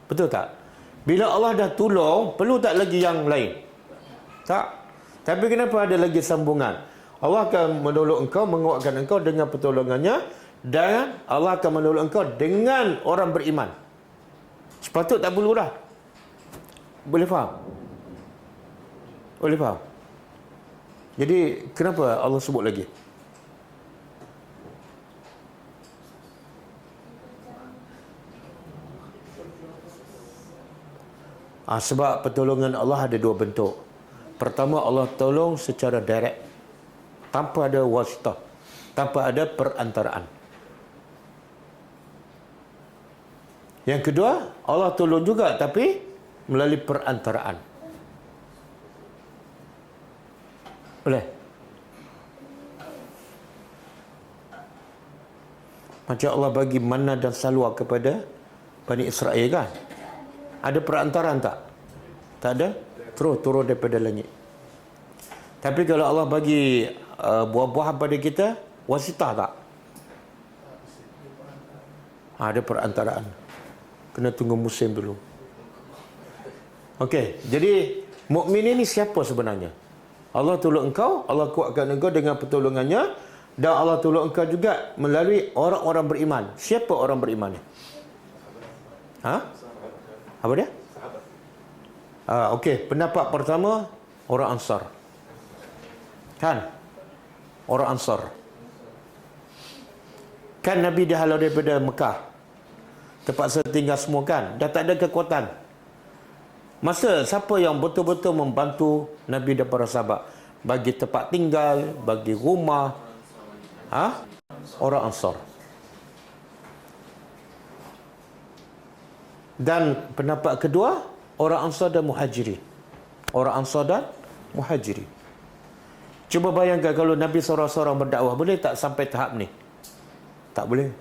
Betul tak? Bila Allah dah tolong, perlu tak lagi yang lain? Tak. Tapi kenapa ada lagi sambungan? Allah akan menolong engkau, menguatkan engkau dengan pertolongannya, dan Allah akan menolong engkau dengan orang beriman. Sepatut tak perlu dah. Boleh faham? Boleh faham? Jadi kenapa Allah sebut lagi? Sebab pertolongan Allah ada dua bentuk. Pertama, Allah tolong secara direct, tanpa ada wasitah, tanpa ada perantaraan. Yang kedua, Allah tolong juga tapi melalui perantaraan. Boleh? Macam Allah bagi manna dan salwa kepada Bani Israel kan? Ada perantaraan tak? Tak ada? Terus turun daripada langit. Tapi kalau Allah bagi buah-buahan pada kita, wasitah tak? Ada perantaraan. Kena tunggu musim dulu. Okey, jadi mukmin ini siapa sebenarnya? Allah tolong engkau, Allah kuatkan engkau dengan pertolongannya, dan Allah tolong engkau juga melalui orang-orang beriman. Siapa orang beriman ni? Apa dia? Okey, pendapat pertama, orang Ansar. Kan? Orang Ansar. Kan Nabi dihalau daripada Mekah, terpaksa tinggal semua kan? Dah tak ada kekuatan. Masa siapa yang betul-betul membantu Nabi dan para sahabat? Bagi tempat tinggal, bagi rumah. Orang Ansar. Dan pendapat kedua, orang Ansar dan Muhajirin. Orang Ansar dan Muhajirin. Cuba bayangkan kalau Nabi seorang-seorang berdakwah, boleh tak sampai tahap ni? Tak boleh.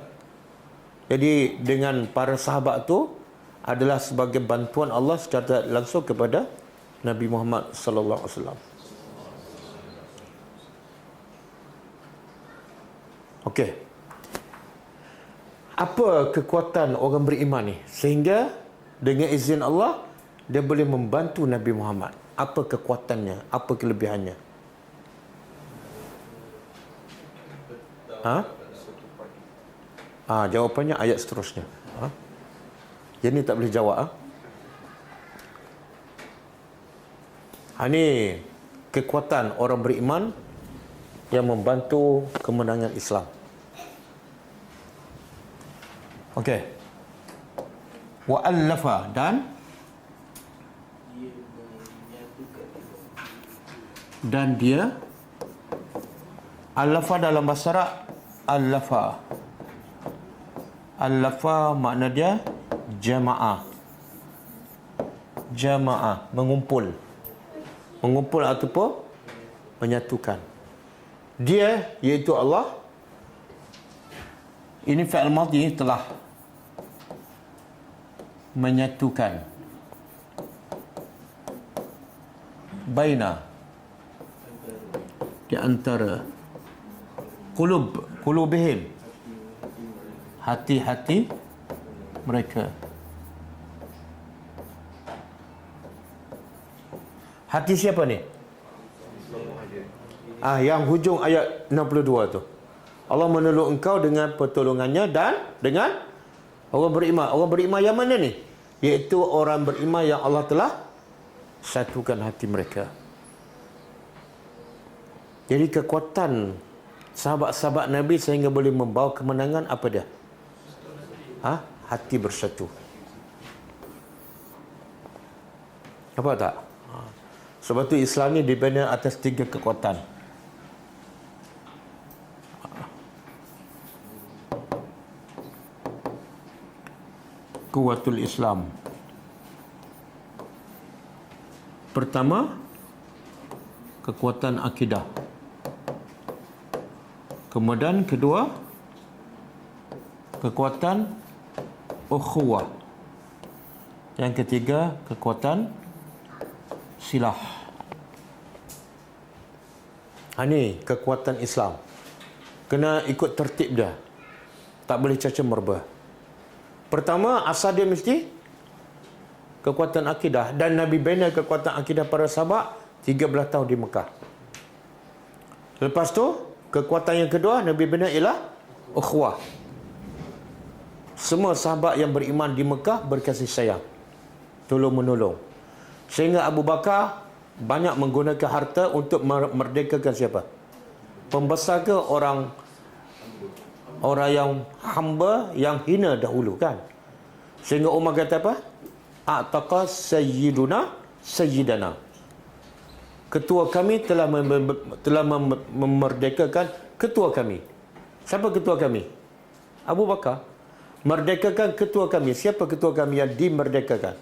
Jadi dengan para sahabat tu adalah sebagai bantuan Allah secara langsung kepada Nabi Muhammad sallallahu alaihi wasallam. Okey. Apa kekuatan orang beriman ni sehingga dengan izin Allah dia boleh membantu Nabi Muhammad? Apa kekuatannya? Apa kelebihannya? Jawapannya ayat seterusnya. Yang ni tak boleh jawab. Ini kekuatan orang beriman yang membantu kemenangan Islam. Okey. Wa'allafa, dan Dan dia Al-lafa dalam bahasa Arab, Al-lafa. Al-lafa makna dia jama'ah. Jama'ah, mengumpul. Mengumpul ataupun menyatukan. Dia, iaitu Allah, ini fi'il madhi, telah menyatukan baina, di antara qulubihim, hati-hati mereka. Hati siapa ni? Yang hujung ayat 62 tu. Allah menolong engkau dengan pertolongannya dan dengan orang beriman. Orang beriman yang mana ni? Iaitu orang beriman yang Allah telah satukan hati mereka. Jadi kekuatan sahabat-sahabat Nabi sehingga boleh membawa kemenangan apa dia? Hati bersatu. Apa tak? Sebab tu Islam ni dibina atas 3 kekuatan. Kuwatul Islam. Pertama, kekuatan akidah. Kemudian kedua, kekuatan ukhuwah. Yang ketiga, kekuatan silah. Ini kekuatan Islam. Kena ikut tertib dia. Tak boleh caca merbah. Pertama, asal dia mesti kekuatan akidah. Dan Nabi bina kekuatan akidah para sahabat 13 tahun di Mekah. Lepas tu, kekuatan yang kedua Nabi bina ialah ukhuwah. Semua sahabat yang beriman di Mekah berkasih sayang, tolong menolong. Sehingga Abu Bakar banyak menggunakan harta untuk merdekakan siapa? Pembesar ke orang yang hamba, yang hina dahulu kan? Sehingga Umar kata apa? A'taqa sayyidana. Ketua kami telah memerdekakan ketua kami. Siapa ketua kami? Abu Bakar. Merdekakan ketua kami. Siapa ketua kami yang dimerdekakan?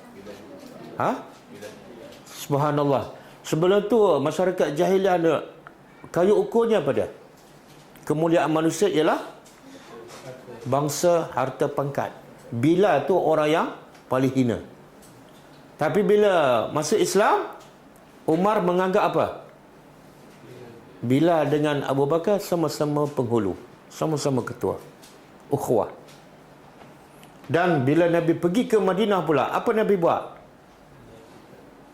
Subhanallah. Sebelum tu masyarakat jahiliah ada kayu ukurnya apa dia? Kemuliaan manusia ialah bangsa, harta, pangkat. Bilal tu orang yang paling hina. Tapi bila masuk Islam, Umar menganggap apa? Bilal dengan Abu Bakar sama-sama penghulu, sama-sama ketua. Ukhuwah. Dan bila Nabi pergi ke Madinah pula, apa Nabi buat?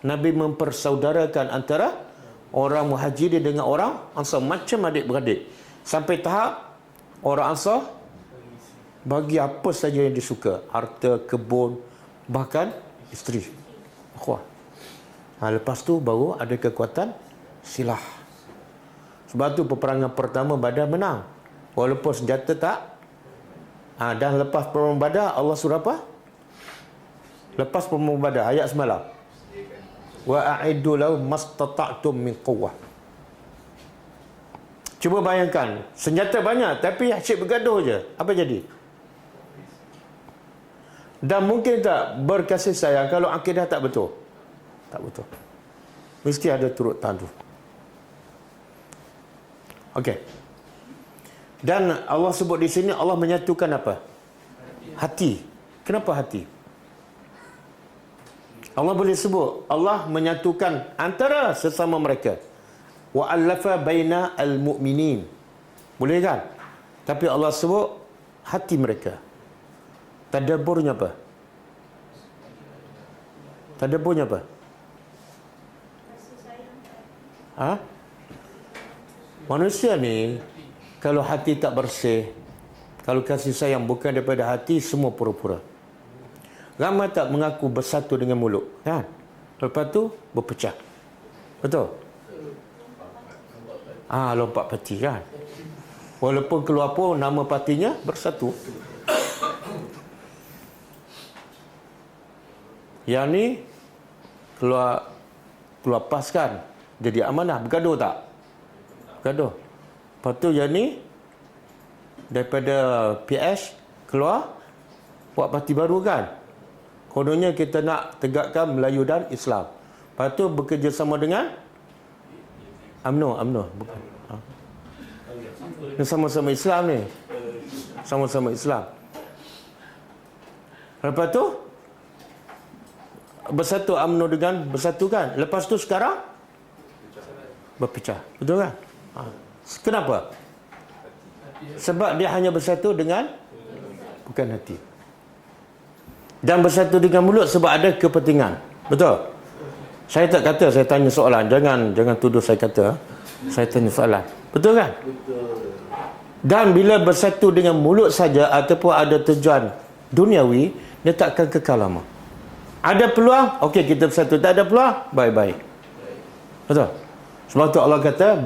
Nabi mempersaudarakan antara orang Muhajirin dengan orang Ansar, macam adik-beradik. Sampai tahap orang Ansar bagi apa saja yang disuka, harta, kebun, bahkan isteri. Ukhuwah. Lepas tu baru ada kekuatan silah. Sebab tu peperangan pertama Badar menang, walaupun senjata tak. Dan lepas peperangan Badar, Allah surah apa? Lepas peperangan Badar, ayat semalam, wa a'iddu lahum mastata'tum min quwwah. Cuba bayangkan, senjata banyak tapi asyik bergaduh je, apa jadi? Dan mungkin tak berkasih sayang kalau akidah tak betul? Tak betul. Mesti ada turut tandu. Okey. Dan Allah sebut di sini, Allah menyatukan apa? Hati. Kenapa hati? Allah boleh sebut Allah menyatukan antara sesama mereka. Wa allafa baina al-mu'minin. Boleh kan? Tapi Allah sebut hati mereka. Tadabburnya apa? Tadabburnya apa? Manusia ni kalau hati tak bersih, kalau kasih sayang bukan daripada hati, semua pura-pura. Ramai tak mengaku bersatu dengan mulut, kan? Lepas tu berpecah. Betul? Lompat parti kan? Walaupun keluar pun nama partinya bersatu. Yang ni keluar PAS kan? jadi amanah. Bergaduh tak? Bergaduh. Lepas tu yang ni daripada PS keluar buat parti baru kan. Kononnya kita nak tegakkan Melayu dan Islam. Lepas tu bekerjasama dengan UMNO bukan. Ni sama-sama Islam ni. Sama-sama Islam. Lepas tu bersatu UMNO dengan bersatu kan. Lepas tu sekarang berpecah. Betul kan? Kenapa? Sebab dia hanya bersatu dengan bukan hati. Dan bersatu dengan mulut sebab ada kepentingan. Betul? Saya tak kata saya tanya soalan. Jangan tuduh saya kata. Saya tanya soalan. Betul kan? Dan bila bersatu dengan mulut saja ataupun ada tujuan duniawi, dia tak akan kekal lama. Ada peluang, okey kita bersatu. Tak ada peluang, bye-bye. Betul? Sebab tu Allah kata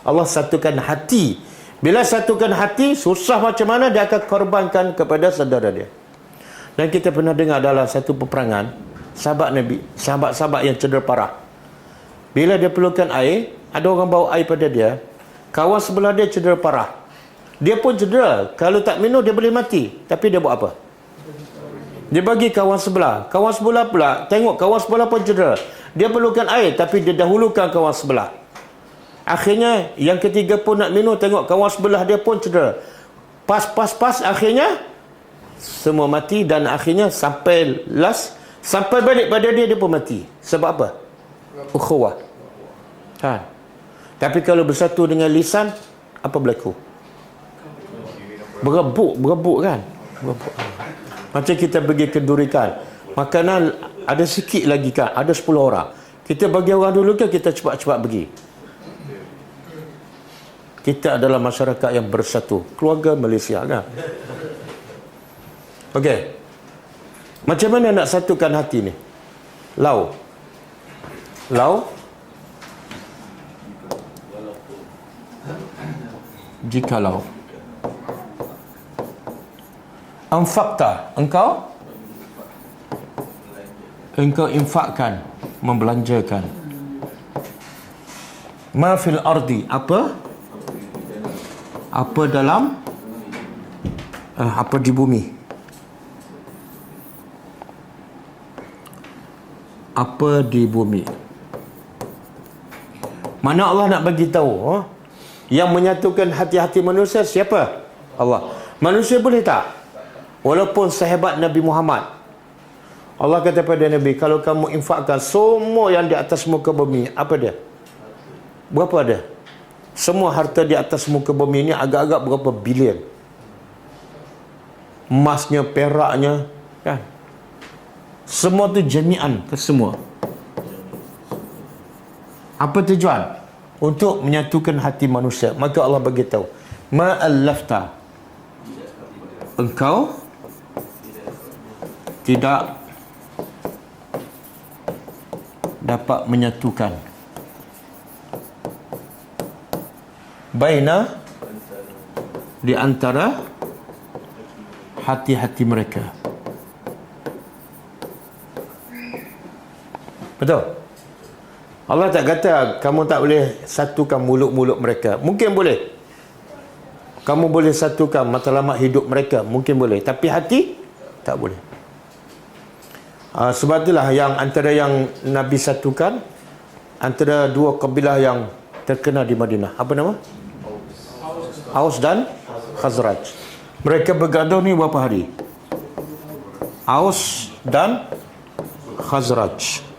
Allah satukan hati. Bila satukan hati, susah macam mana dia akan korbankan kepada saudara dia. Dan kita pernah dengar dalam satu peperangan, sahabat Nabi, sahabat-sahabat yang cedera parah. Bila dia perlukan air, ada orang bawa air pada dia, kawan sebelah dia cedera parah. Dia pun cedera. Kalau tak minum dia boleh mati. Tapi dia buat apa? Dia bagi kawan sebelah. Kawan sebelah pula tengok kawan sebelah pun cedera. Dia perlukan air tapi dia dahulukan kawan sebelah. Akhirnya yang ketiga pun nak minum, tengok kawan sebelah dia pun cedera. Pas akhirnya semua mati dan akhirnya sampai balik pada dia pun mati. Sebab apa? Ukhuwah. Kan? Tapi kalau bersatu dengan lisan, apa berlaku? Berebut kan? Berebut. Macam kita pergi kendurikan. Makanan ada sikit lagi kan? Ada 10 orang. Kita bagi orang dulu ke kita cepat-cepat pergi? Kita adalah masyarakat yang bersatu. Keluarga Malaysia kan? Okey. Macam mana nak satukan hati ni? Lau. Jikalau anfaqta, engkau infakkan, membelanjakan, ma fil ardi, apa dalam apa di bumi, apa di bumi. Mana Allah nak bagi tahu yang menyatukan hati-hati manusia siapa? Allah. Manusia boleh tak? Walaupun sehebat Nabi Muhammad, Allah kata pada Nabi, kalau kamu infakkan semua yang di atas muka bumi, apa dia? Berapa ada? Semua harta di atas muka bumi ini agak-agak berapa bilion. Emasnya, peraknya, kan? Semua tu jami'an ke semua. Apa tujuan? Untuk menyatukan hati manusia. Maka Allah bagi tahu, ma'allafta, engkau tidak dapat menyatukan baina, di antara hati-hati mereka. Betul? Allah tak kata kamu tak boleh satukan mulut-mulut mereka. Mungkin boleh. Kamu boleh satukan matlamat hidup mereka. Mungkin boleh. Tapi hati tak boleh. Sebab itulah yang antara yang Nabi satukan, antara dua kabilah yang terkenal di Madinah. Apa nama? Aus dan Khazraj. Mereka bergaduh ni berapa hari? Aus dan Khazraj.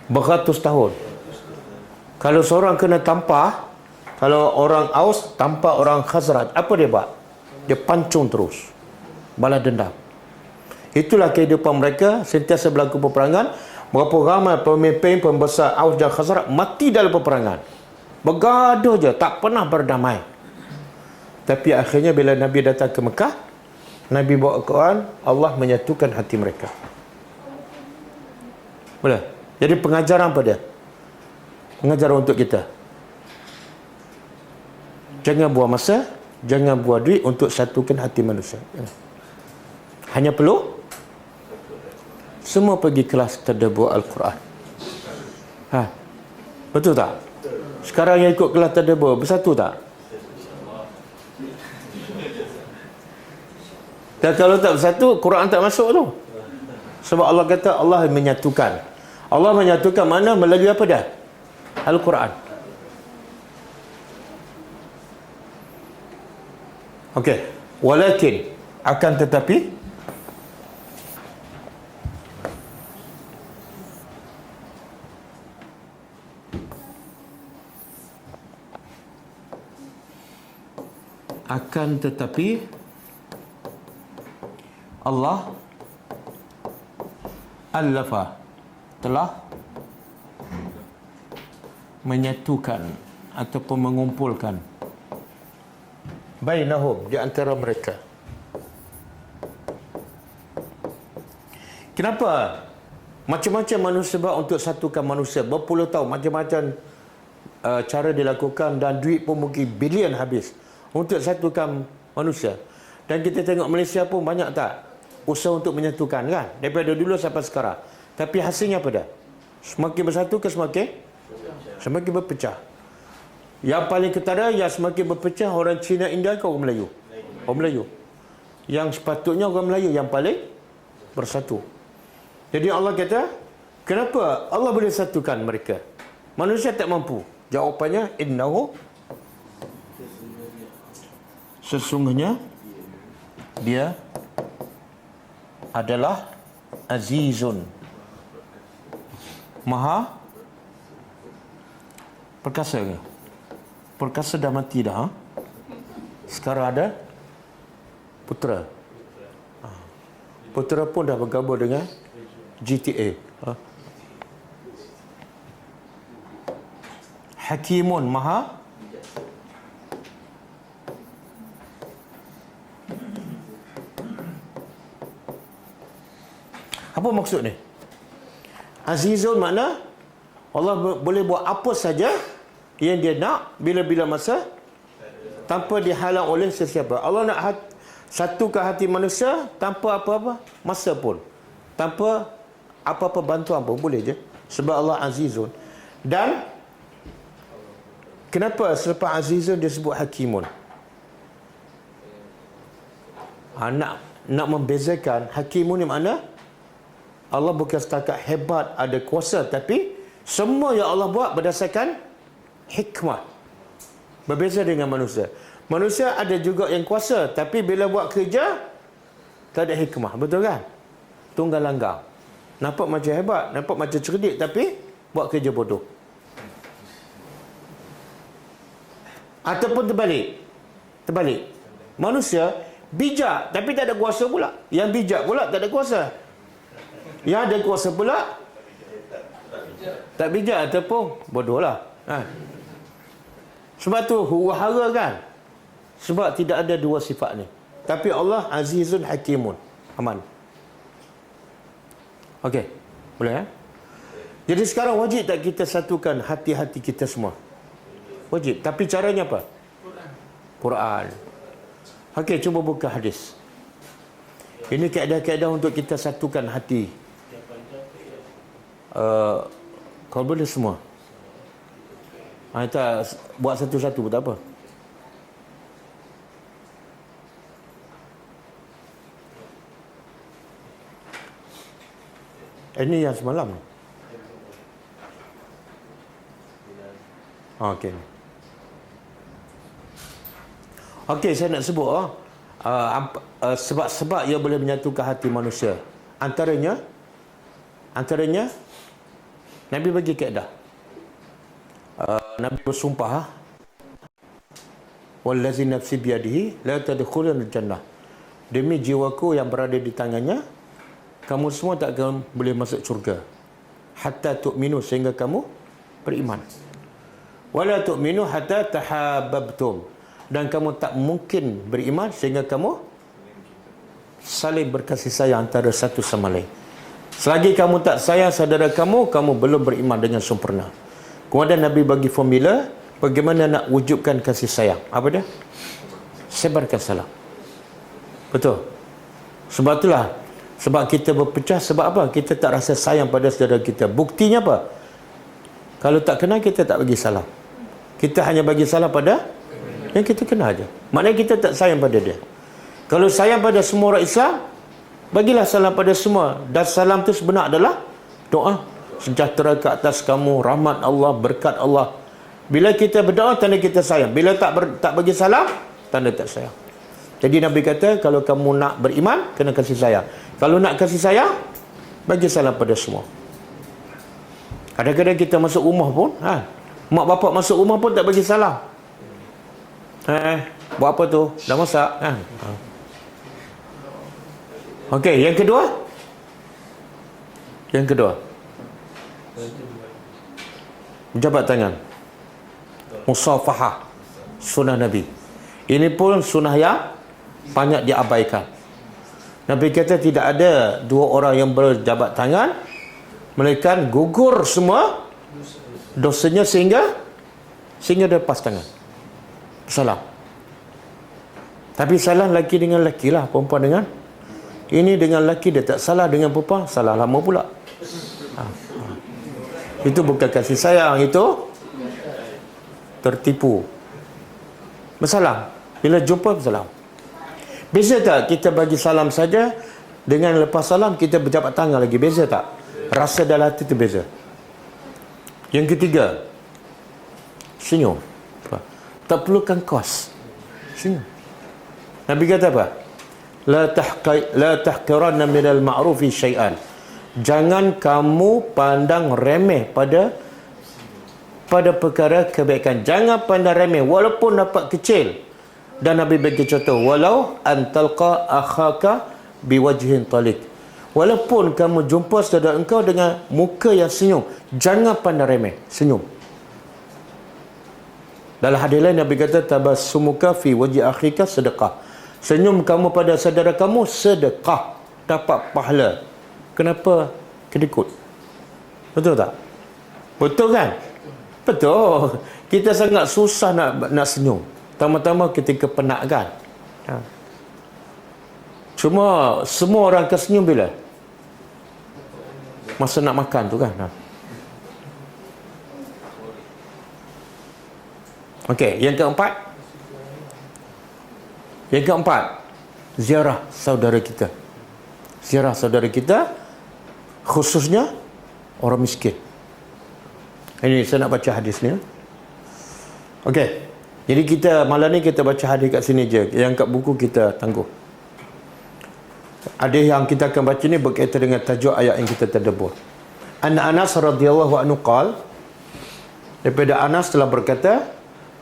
Beratus tahun. Kalau seorang kena tampar, kalau orang Aus tampar orang Khazraj, apa dia buat? Dia pancung terus. Balas dendam. Itulah kehidupan mereka, sentiasa berlaku peperangan. Berapa ramai pemimpin pembesar Aus dan Khazraj mati dalam peperangan. Bergaduh je, tak pernah berdamai. Tapi akhirnya bila Nabi datang ke Mekah, Nabi bawa Quran, Allah menyatukan hati mereka. Boleh? Jadi pengajaran apa dia? Pengajaran untuk kita. Jangan buang masa, jangan buang duit untuk satukan hati manusia. Hanya perlu semua pergi kelas tadabbur Al-Quran. Betul tak? Sekarang yang ikut kelas tadabbur bersatu tak? Dan kalau tak bersatu, Quran tak masuk tu. Sebab Allah kata Allah menyatukan. Allah menyatukan mana? Melalui apa dah? Al-Quran. Okey. Walakin, akan tetapi, Allah allafa, telah menyatukan ataupun mengumpulkan bainahum, di antara mereka. Kenapa? Macam-macam manusia sebab untuk satukan manusia. Berpuluh tahun macam-macam cara dilakukan dan duit pun mungkin bilion habis untuk satukan manusia. Dan kita tengok Malaysia pun banyak tak usaha untuk menyatukan kan, daripada dulu sampai sekarang. Tapi hasilnya apa dah? Semakin bersatu ke semakin berpecah. Yang paling ketara yang semakin berpecah orang Cina, India ke orang Melayu? Orang Melayu. Yang sepatutnya orang Melayu yang paling bersatu. Jadi Allah kata, kenapa Allah boleh satukan mereka? Manusia tak mampu. Jawapannya, innahu, sesungguhnya dia adalah azizun, maha perkasa ke? Perkasa dah mati dah. Sekarang ada Putera. Putera pun dah bergabung dengan GTA. Hakimun, maha apa maksud ni? Azizun makna Allah boleh buat apa saja yang dia nak bila-bila masa tanpa dihalang oleh sesiapa. Allah nak satukan hati manusia tanpa apa-apa masa pun, tanpa apa-apa bantuan pun boleh je, sebab Allah Azizun. Dan kenapa selepas Azizun dia sebut Hakimun? Nak membezakan. Hakimun ni makna Allah bukan setakat hebat ada kuasa, tapi semua yang Allah buat berdasarkan hikmah. Berbeza dengan manusia. Manusia ada juga yang kuasa, tapi bila buat kerja tak ada hikmah. Betul kan? Tunggal langgang. Nampak macam hebat, nampak macam cerdik, tapi buat kerja bodoh. Ataupun terbalik. Manusia bijak tapi tak ada kuasa pula. Yang bijak pula tak ada kuasa. Yang ada kuasa pula tak bijak ataupun bodoh lah. Sebab tu huru-hara kan. Sebab tidak ada dua sifat ni. Tapi Allah Azizun Hakimun. Aman. Okey. Boleh ya? Jadi sekarang wajib tak kita satukan hati-hati kita semua? Wajib. Tapi caranya apa? Quran. Okey, cuba buka hadis. Ini kaedah-kaedah untuk kita satukan hati. Kalau boleh semua. Kita buat satu-satu pun tak apa. Ini yang semalam. Okey. Okey, saya nak sebut sebab-sebab ia boleh menyatukan hati manusia. Antaranya Nabi bagi kaedah. Nabi bersumpah, wallazi nafsi biyadihi la tadkhulul jannah. Demi jiwaku yang berada di tangannya, kamu semua tak akan boleh masuk syurga. Hatta tu'minu, sehingga kamu beriman. Wala tu'minu hatta tahabbabtum. Dan kamu tak mungkin beriman sehingga kamu saling berkasih sayang antara satu sama lain. Selagi kamu tak sayang saudara kamu, kamu belum beriman dengan sempurna. Kemudian Nabi bagi formula bagaimana nak wujudkan kasih sayang. Apa dia? Sebarkan salam. Betul. Sebab itulah Sebab kita berpecah, sebab apa? Kita tak rasa sayang pada saudara kita. Buktinya apa? Kalau tak kenal, kita tak bagi salam. Kita hanya bagi salam pada yang kita kenal aja. Maknanya kita tak sayang pada dia. Kalau sayang pada semua orang Islam, bagilah salam pada semua. Dan salam tu sebenar adalah doa. Sejahtera ke atas kamu, rahmat Allah, berkat Allah. Bila kita berdoa, tanda kita sayang. Bila tak bagi salam, tanda tak sayang. Jadi Nabi kata, kalau kamu nak beriman, kena kasih sayang. Kalau nak kasih sayang, bagi salam pada semua. Kadang-kadang kita masuk rumah pun, mak bapak masuk rumah pun tak bagi salam. Buat apa tu? Dah masak kan? Okey, yang kedua. Jabat tangan. Musafahah. Sunnah Nabi. Ini pun sunnah yang banyak diabaikan. Nabi kata tidak ada dua orang yang berjabat tangan melainkan gugur semua dosanya sehingga dia lepas tangan. Salam. Tapi salah lelaki dengan lelaki lah, perempuan dengan ini dengan lelaki dia tak salah, dengan perempuan salah lama pula. Itu bukan kasih sayang, itu tertipu. Bersalam. Bila jumpa bersalam. Beza tak kita bagi salam saja dengan lepas salam kita berjabat tangan lagi? Beza tak? Rasa dalam hati itu beza. Yang ketiga, senyum. Tak perlukan kos. Senyum. Nabi kata apa? La tahqiranna minal ma'rufi syai'an. Jangan kamu pandang remeh pada perkara kebaikan. Jangan pandang remeh walaupun dapat kecil. Dan Nabi bagi contoh, walau antalqa akhaka biwajhin talik. Walaupun kamu jumpa saudara engkau dengan muka yang senyum, jangan pandang remeh, senyum. Dalam hadis lain Nabi kata, tabassumuka fi wajhi akhika sedekah. Senyum kamu pada saudara kamu sedekah, dapat pahala. Kenapa kedekut? Betul tak? Betul kan? Betul. Kita sangat susah nak senyum. Pertama-tama ketika penat kan. Cuma semua orang akan senyum bila? Masa nak makan tu kan. Okey, yang keempat. Ziarah saudara kita. Ziarah saudara kita, khususnya orang miskin. Ini saya nak baca hadis ni. Okey. Jadi kita malam ni kita baca hadis kat sini je. Yang kat buku kita tangguh. Hadis yang kita akan baca ni berkaitan dengan tajuk ayat yang kita tadabbur. Anas radhiyallahu anhu qala, daripada Anas telah berkata,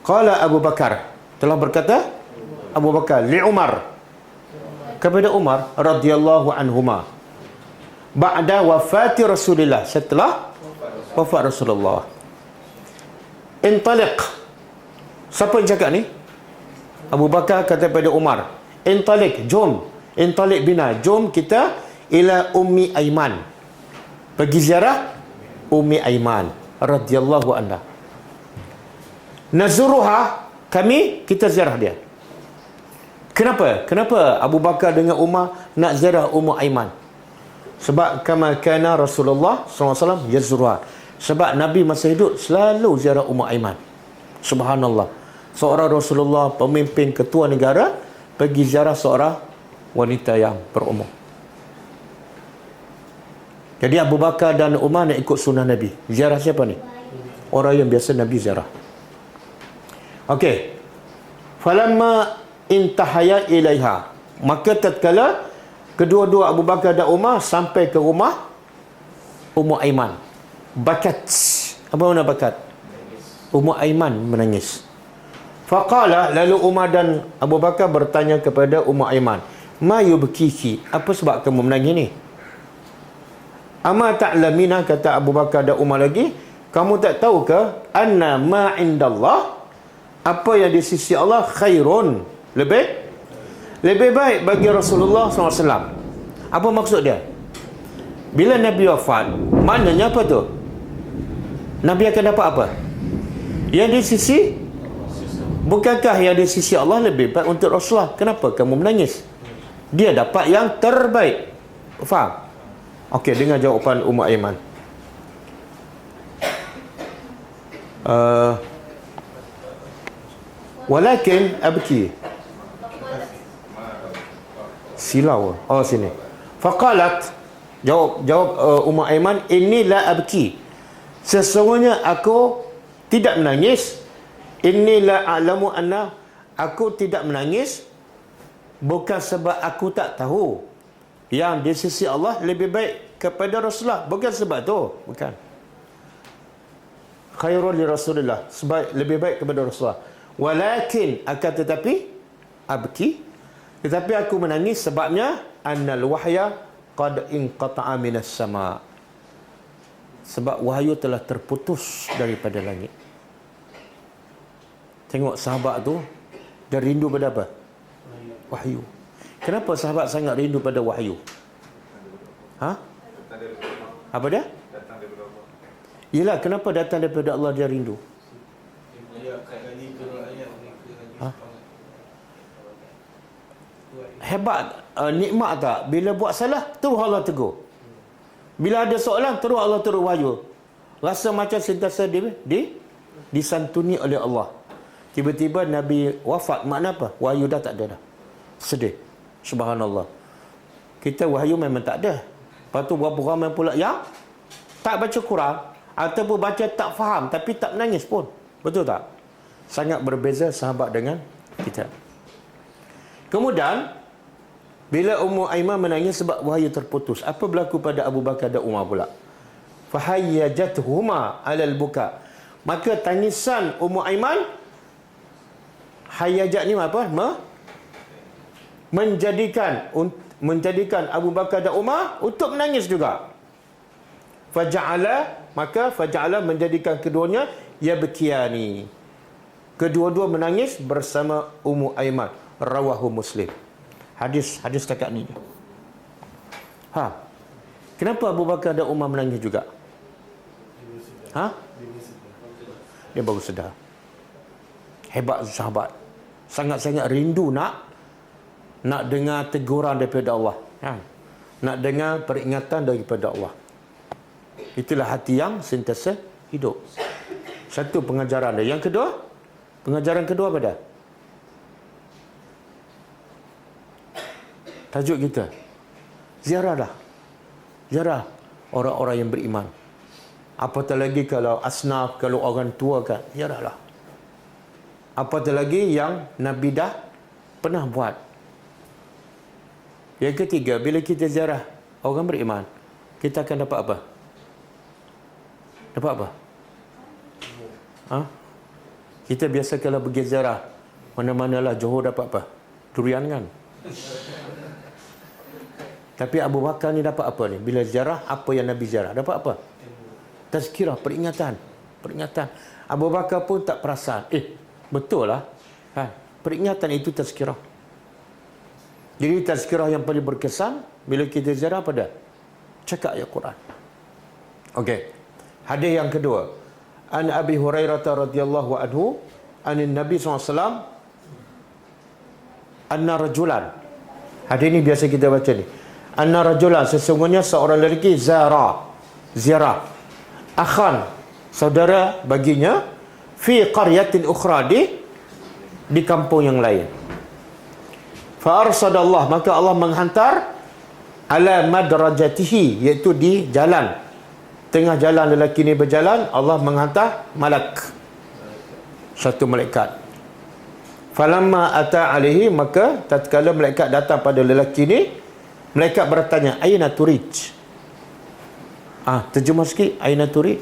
qala Abu Bakar, telah berkata Abu Bakar li Umar, kepada Umar radhiyallahu anhuma, ba'da wafati Rasulillah, setelah wafat Rasulullah. Intaliq. Siapa yang cakap ni? Abu Bakar kata pada Umar, intaliq, jom. Intaliq bina, jom kita ila Ummi Aiman. Pergi ziarah Ummi Aiman radhiyallahu anha. Nazuruha, kita ziarah dia. Kenapa? Kenapa Abu Bakar dengan Umar nak ziarah Ummu Aiman? Sebab kama kana Rasulullah SAW yazuruha. Sebab Nabi masa hidup selalu ziarah Ummu Aiman. Subhanallah. Seorang Rasulullah, pemimpin ketua negara, pergi ziarah seorang wanita yang berumur. Jadi Abu Bakar dan Umar nak ikut sunnah Nabi. Ziarah siapa ni? Orang yang biasa Nabi ziarah. Okey. Falamma intahaya ilaiha. Maka tatkala kedua-dua Abu Bakar dan Umar sampai ke rumah Ummu Aiman, bakat. Apa makna bakat? Ummu Aiman menangis. Faqala, lalu Umar dan Abu Bakar bertanya kepada Ummu Aiman, ma yubkiki, apa sebab kamu menangis ni? Ama ta'lamina, kata Abu Bakar dan Umar lagi, kamu tak tahu ke anna ma indallah, apa yang di sisi Allah khairun, lebih baik bagi Rasulullah SAW. Apa maksud dia? Bila Nabi wafat, maknanya apa tu? Nabi akan dapat apa? Yang di sisi, bukankah yang di sisi Allah lebih baik untuk Rasulullah? Kenapa kamu menangis? Dia dapat yang terbaik. Faham? Okey, dengar jawapan Ummu Aiman. Walakin abki. Silau. Oh, sini. Faqalat, jawab Ummu Aiman, inni la abki. Sesungguhnya aku tidak menangis. Inni la a'lamu anna, aku tidak menangis bukan sebab aku tak tahu yang di sisi Allah lebih baik kepada Rasulullah, bukan sebab tu, bukan. Khairul li Rasulillah, sebab lebih baik kepada Rasulullah. Walakin, akan tetapi, abki, tetapi aku menangis sebabnya annal wahya qad inqata'a minas sama', sebab wahyu telah terputus daripada langit. Tengok sahabat tu, dia rindu pada apa? Wahyu. Kenapa sahabat sangat rindu pada wahyu? Ha? Apa dia? Yelah, kenapa datang daripada Allah dia rindu? Ha? Hebat, nikmat tak? Bila buat salah, terus Allah tegur. Bila ada soalan, terus Allah turun wahyu. Rasa macam sentiasa disantuni oleh Allah. Tiba-tiba Nabi wafat, makna apa? Wahyu dah tak ada dah. Sedih. Subhanallah. Kita wahyu memang tak ada. Lepas tu berapa ramai pula yang tak baca Quran ataupun baca tak faham tapi tak menangis pun. Betul tak? Sangat berbeza sahabat dengan kita. Kemudian bila Ummu Aiman menangis sebab wahyu terputus, apa berlaku pada Abu Bakar dan Umar pula? Fahayyajatuhuma 'alal buka. Maka tangisan Ummu Aiman, hayajat ni apa? Menjadikan Abu Bakar dan Umar untuk menangis juga. Faja'ala menjadikan keduanya yabkiyani. Kedua-dua menangis bersama Ummu Aiman. Rawahu Muslim. Hadis setakat ni. Ha. Kenapa Abu Bakar dan Umar menangis juga? Ha? Dia baru sedar. Hebat sahabat. Sangat-sangat rindu nak dengar teguran daripada Allah. Ha. Nak dengar peringatan daripada Allah. Itulah hati yang sentiasa hidup. Satu pengajaran dia. Yang kedua, pengajaran kedua apa dah? Tajuk kita, ziarah dah. Ziarah orang-orang yang beriman. Apatah lagi kalau asnaf, kalau orang tua kan, ziarahlah. Apatah lagi yang Nabi dah pernah buat. Yang ketiga, bila kita ziarah orang beriman, kita akan dapat apa? Dapat apa? Ha? Kita biasa kalau pergi ziarah, mana-manalah Johor dapat apa? Durian kan? Tapi Abu Bakar ni dapat apa ni? Bila ziarah, apa yang Nabi ziarah? Dapat apa? Tazkirah, peringatan. Abu Bakar pun tak perasan. Betul lah. Ha, peringatan itu tazkirah. Jadi tazkirah yang paling berkesan, bila kita ziarah apa dah? Cakap ayat Quran. Okey. Hadis yang kedua. An Abi Hurairah radhiyallahu anhu, anin Nabi SAW, anna rajulan. Hadis ni biasa kita baca ni. Anna rajulan, sesungguhnya seorang lelaki ziarah akhan, saudara baginya, fi qaryatin ukhra, di kampung yang lain. Fa arsadallah, maka Allah menghantar ala madrajatihi, iaitu di jalan, tengah jalan lelaki ni berjalan, Allah menghantar malak, satu malaikat. Falamma ata alaihi, maka tatkala malaikat datang pada lelaki ni, malaikat bertanya, aina turid? Terjemah sikit, aina turid?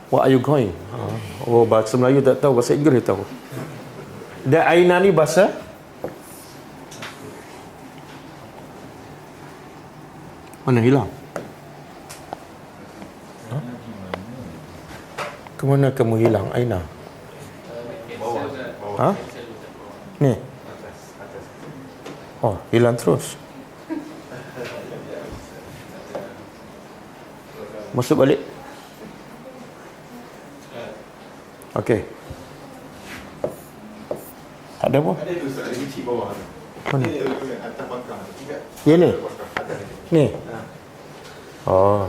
What are you going? Oh, bahasa Melayu tak tahu, bahasa Inggeris tahu. Dan aina ni bahasa mana hilang? Kemana kamu hilang? Aina? Ni? Oh, hilang terus. Masuk balik. Okey. Tak ada apa?
Ada tu, ada kecil bawah.
Mana?
Ini atas bangkang. Tidak.
Ya ni.
Atas.
Ni. Oh.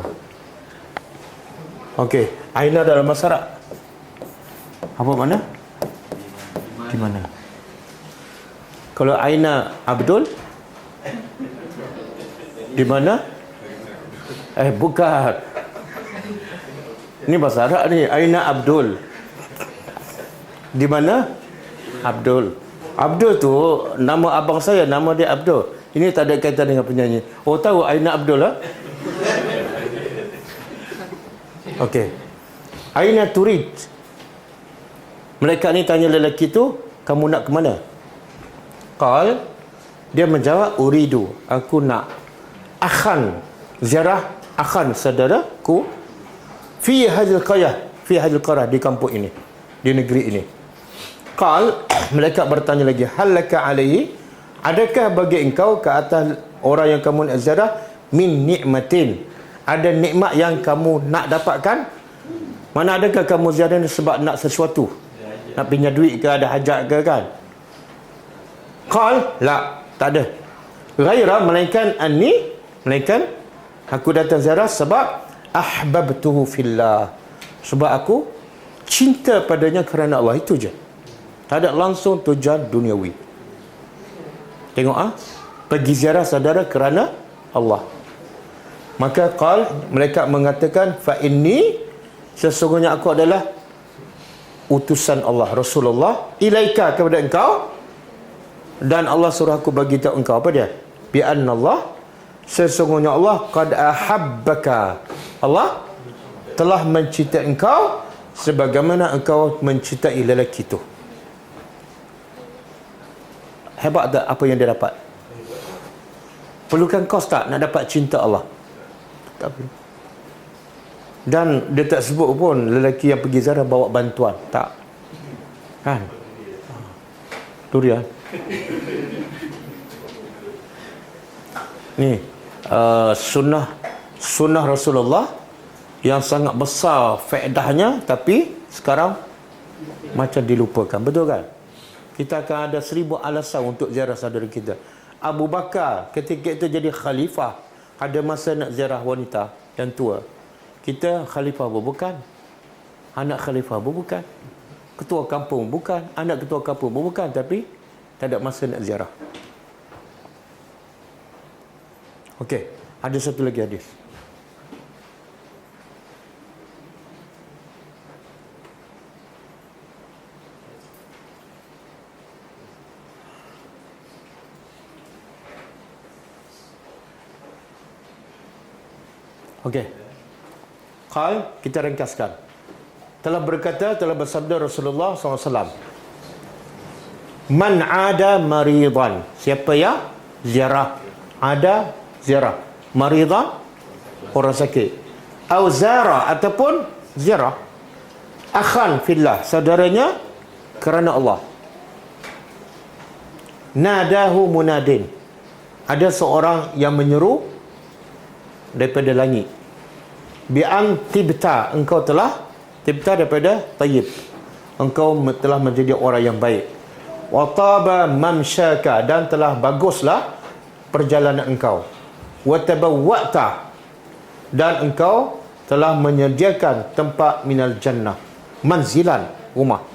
Okey, aina dalam masyarakat. Apa mana? Di mana? Kalau aina Abdul? Di mana? Bukan. Ini bahasa Arab ni. Aina Abdul. Di mana? Abdul. Abdul tu nama abang saya, nama dia Abdul. Ini tak ada kaitan dengan penyanyi. Oh, tahu Aina Abdul lah? Okey. Aina turid? Mereka ni tanya lelaki tu, kamu nak ke mana? Qal, dia menjawab, uridu, aku nak akhan, ziarah akhan, saudaraku, fi hadil qaryah, di kampung ini, di negeri ini. Qal, mereka bertanya lagi, halaka alaihi, adakah bagi engkau ke atas orang yang kamu nak ziarah min ni'matin, ada nikmat yang kamu nak dapatkan? Mana adakah kamu ziarah ni sebab nak sesuatu, nak pinjam duit ke, ada hajat ke kan? Qal, la, tak ada. Ghaira, melainkan aku datang ziarah sebab ahbabtuhu fillah, sebab aku cinta padanya kerana Allah, itu je. Tak ada langsung tujuan duniawi. Tengok pergi ziarah saudara kerana Allah. Maka qal, mereka mengatakan, fa inni, sesungguhnya aku adalah utusan Allah, Rasulullah, ilaika, kepada engkau, dan Allah suruh aku bagi tahu engkau apa dia? Bi anna Allah, sesungguhnya Allah qad ahabbaka, Allah telah mencintai engkau sebagaimana engkau mencintai lelaki itu. Hebat tak apa yang dia dapat? Perlukan kos tak nak dapat cinta Allah? Tak perlu. Dan dia tak sebut pun lelaki yang pergi ziarah bawa bantuan, tak kan? Durian ni sunnah Rasulullah yang sangat besar faedahnya, tapi sekarang macam dilupakan, betul kan? Kita akan ada 1000 alasan untuk ziarah saudara kita. Abu Bakar ketika itu jadi khalifah, ada masa nak ziarah wanita yang tua. Kita khalifah bukan, anak khalifah bukan, ketua kampung bukan, anak ketua kampung bukan, tapi tak ada masa nak ziarah. Okey, ada satu lagi hadis. Okey. Qal, kita ringkaskan. Telah bersabda Rasulullah SAW, man ada maridan, siapa yang ziarah, ada ziarah, maridan, orang sakit, au zara, ataupun ziarah akhan fillah, saudaranya kerana Allah, nadahu munadin, ada seorang yang menyeru daripada langit, bi'an tibta, engkau telah, tibta daripada tayyib, engkau telah menjadi orang yang baik, wa taba mamsyaka, dan telah baguslah perjalanan engkau, wa tabawwa'ta, dan engkau telah menyediakan tempat minal jannah, manzilan, rumah.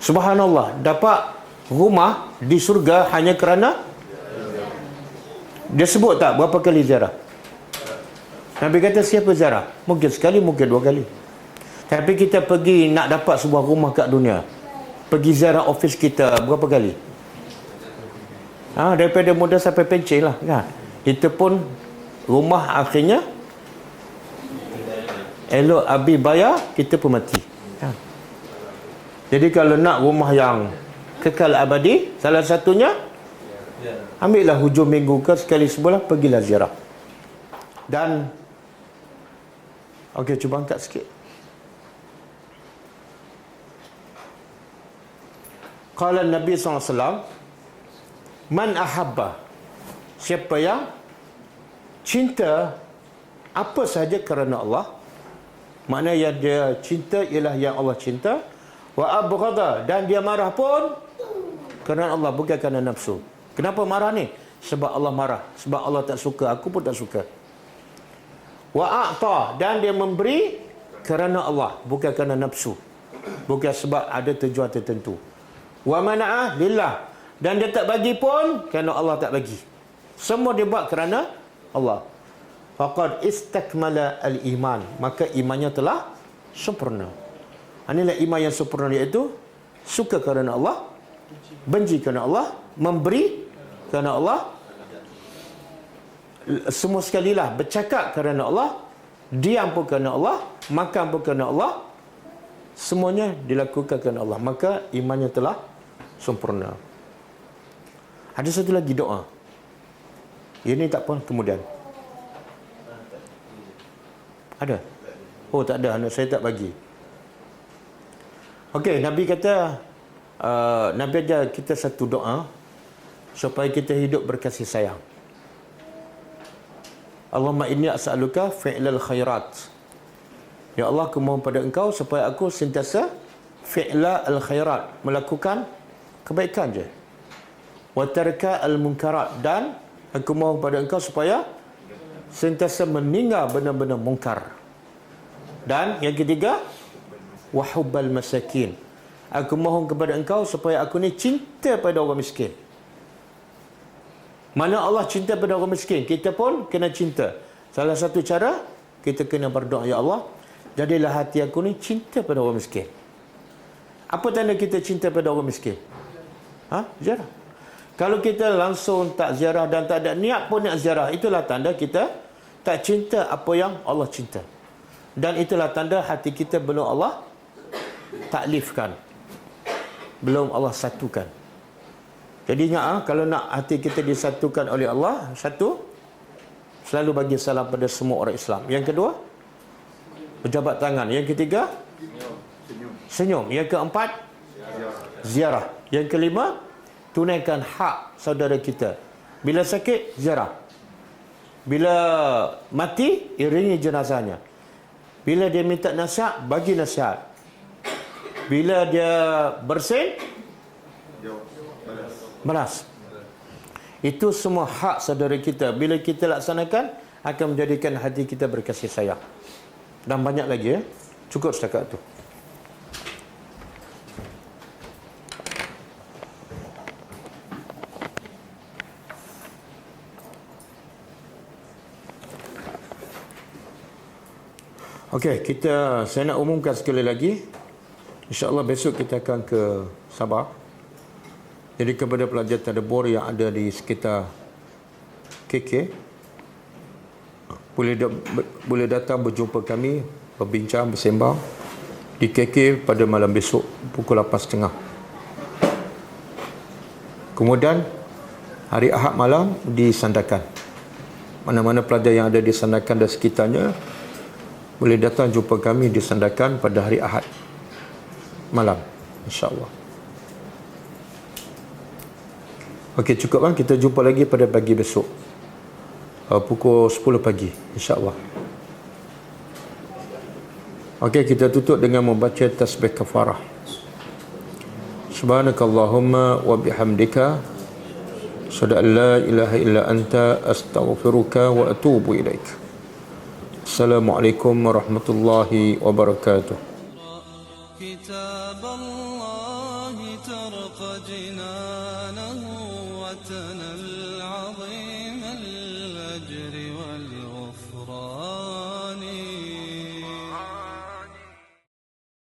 Subhanallah, dapat rumah di surga hanya kerana dia sebut tak berapa kali ziarah? Nabi kata siapa ziarah? Mungkin sekali, mungkin 2 kali. Tapi kita pergi nak dapat sebuah rumah kat dunia, pergi ziarah office kita berapa kali? Daripada muda sampai pencen lah kan? Itu pun rumah akhirnya elok habis bayar, kita pun mati kan? Jadi kalau nak rumah yang kekal abadi, salah satunya ambillah hujung minggu ke sekali sebulan, pergilah ziarah. Dan okey, cuba angkat sikit. Qala Nabi SAW, man ahabba, siapa yang cinta apa sahaja kerana Allah, makna yang dia cinta ialah yang Allah cinta, wa abghada, dan dia marah pun kerana Allah, bukan kerana nafsu. Kenapa marah ni? Sebab Allah marah. Sebab Allah tak suka, aku pun tak suka. Wa a'ta, dan dia memberi kerana Allah, bukan kerana nafsu. Bukan sebab ada tujuan tertentu. Wa mana'a lillah, dan dia tak bagi pun kerana Allah tak bagi. Semua dia buat kerana Allah. Faqad istakmala al-iman, maka imannya telah sempurna. Inilah iman yang sempurna, iaitu suka kerana Allah, benci kerana Allah, memberi kerana Allah, semua sekali lah, bercakap kerana Allah, diam pun kerana Allah, makan pun kerana Allah, semuanya dilakukan kerana Allah, maka imannya telah sempurna. Ada satu lagi doa. Ini tak pun kemudian. Ada? Oh, tak ada, anak saya tak bagi. Okey, Nabi kata, Nabi ajar kita satu doa supaya kita hidup berkasih sayang. Allahumma inni as'aluka fi'lal khairat. Ya Allah, aku mohon pada engkau supaya aku sentiasa fi'la al-khairat, melakukan kebaikan je. Wa tarka al-munkarat, dan aku mohon pada engkau supaya sentiasa meninggal benda-benda mungkar. Dan yang ketiga, wa hubbal masakin. Aku mohon kepada engkau supaya aku ni cinta pada orang miskin. Mana Allah cinta pada orang miskin, kita pun kena cinta. Salah satu cara, kita kena berdoa, ya Allah, jadilah hati aku ni cinta pada orang miskin. Apa tanda kita cinta pada orang miskin? Ziarah. Kalau kita langsung tak ziarah dan tak ada niat pun nak ziarah, itulah tanda kita tak cinta apa yang Allah cinta. Dan itulah tanda hati kita belum Allah taklifkan, belum Allah satukan. Jadi ingat, kalau nak hati kita disatukan oleh Allah, satu, selalu bagi salam pada semua orang Islam. Yang kedua, berjabat tangan. Yang ketiga, senyum. Yang keempat, ziarah. Yang kelima, tunaikan hak saudara kita. Bila sakit, ziarah. Bila mati, iringi jenazahnya. Bila dia minta nasihat, bagi nasihat. Bila dia bersin, balas. Itu semua hak saudara kita. Bila kita laksanakan, akan menjadikan hati kita berkasih sayang. Dan banyak lagi, cukup setakat tu. Okey, saya nak umumkan sekali lagi. InsyaAllah besok kita akan ke Sabah. Jadi kepada pelajar tadabbur yang ada di sekitar KK, boleh datang berjumpa kami, berbincang, bersembang di KK pada malam besok pukul 8.30. Kemudian hari Ahad malam di Sandakan. Mana-mana pelajar yang ada di Sandakan dan sekitarnya boleh datang jumpa kami di Sandakan pada hari Ahad malam, insya-Allah. Okey, cukup kan? Kita jumpa lagi pada pagi besok, pukul 10 pagi, insya-Allah. Okey, kita tutup dengan membaca tasbih kafarah. Subhanakallahumma wa bihamdika, asyhadu an la ilaha illa anta, astaghfiruka wa atubu ilaik. Assalamualaikum warahmatullahi wabarakatuh. كتاب الله ترق جنانه وتنى العظيم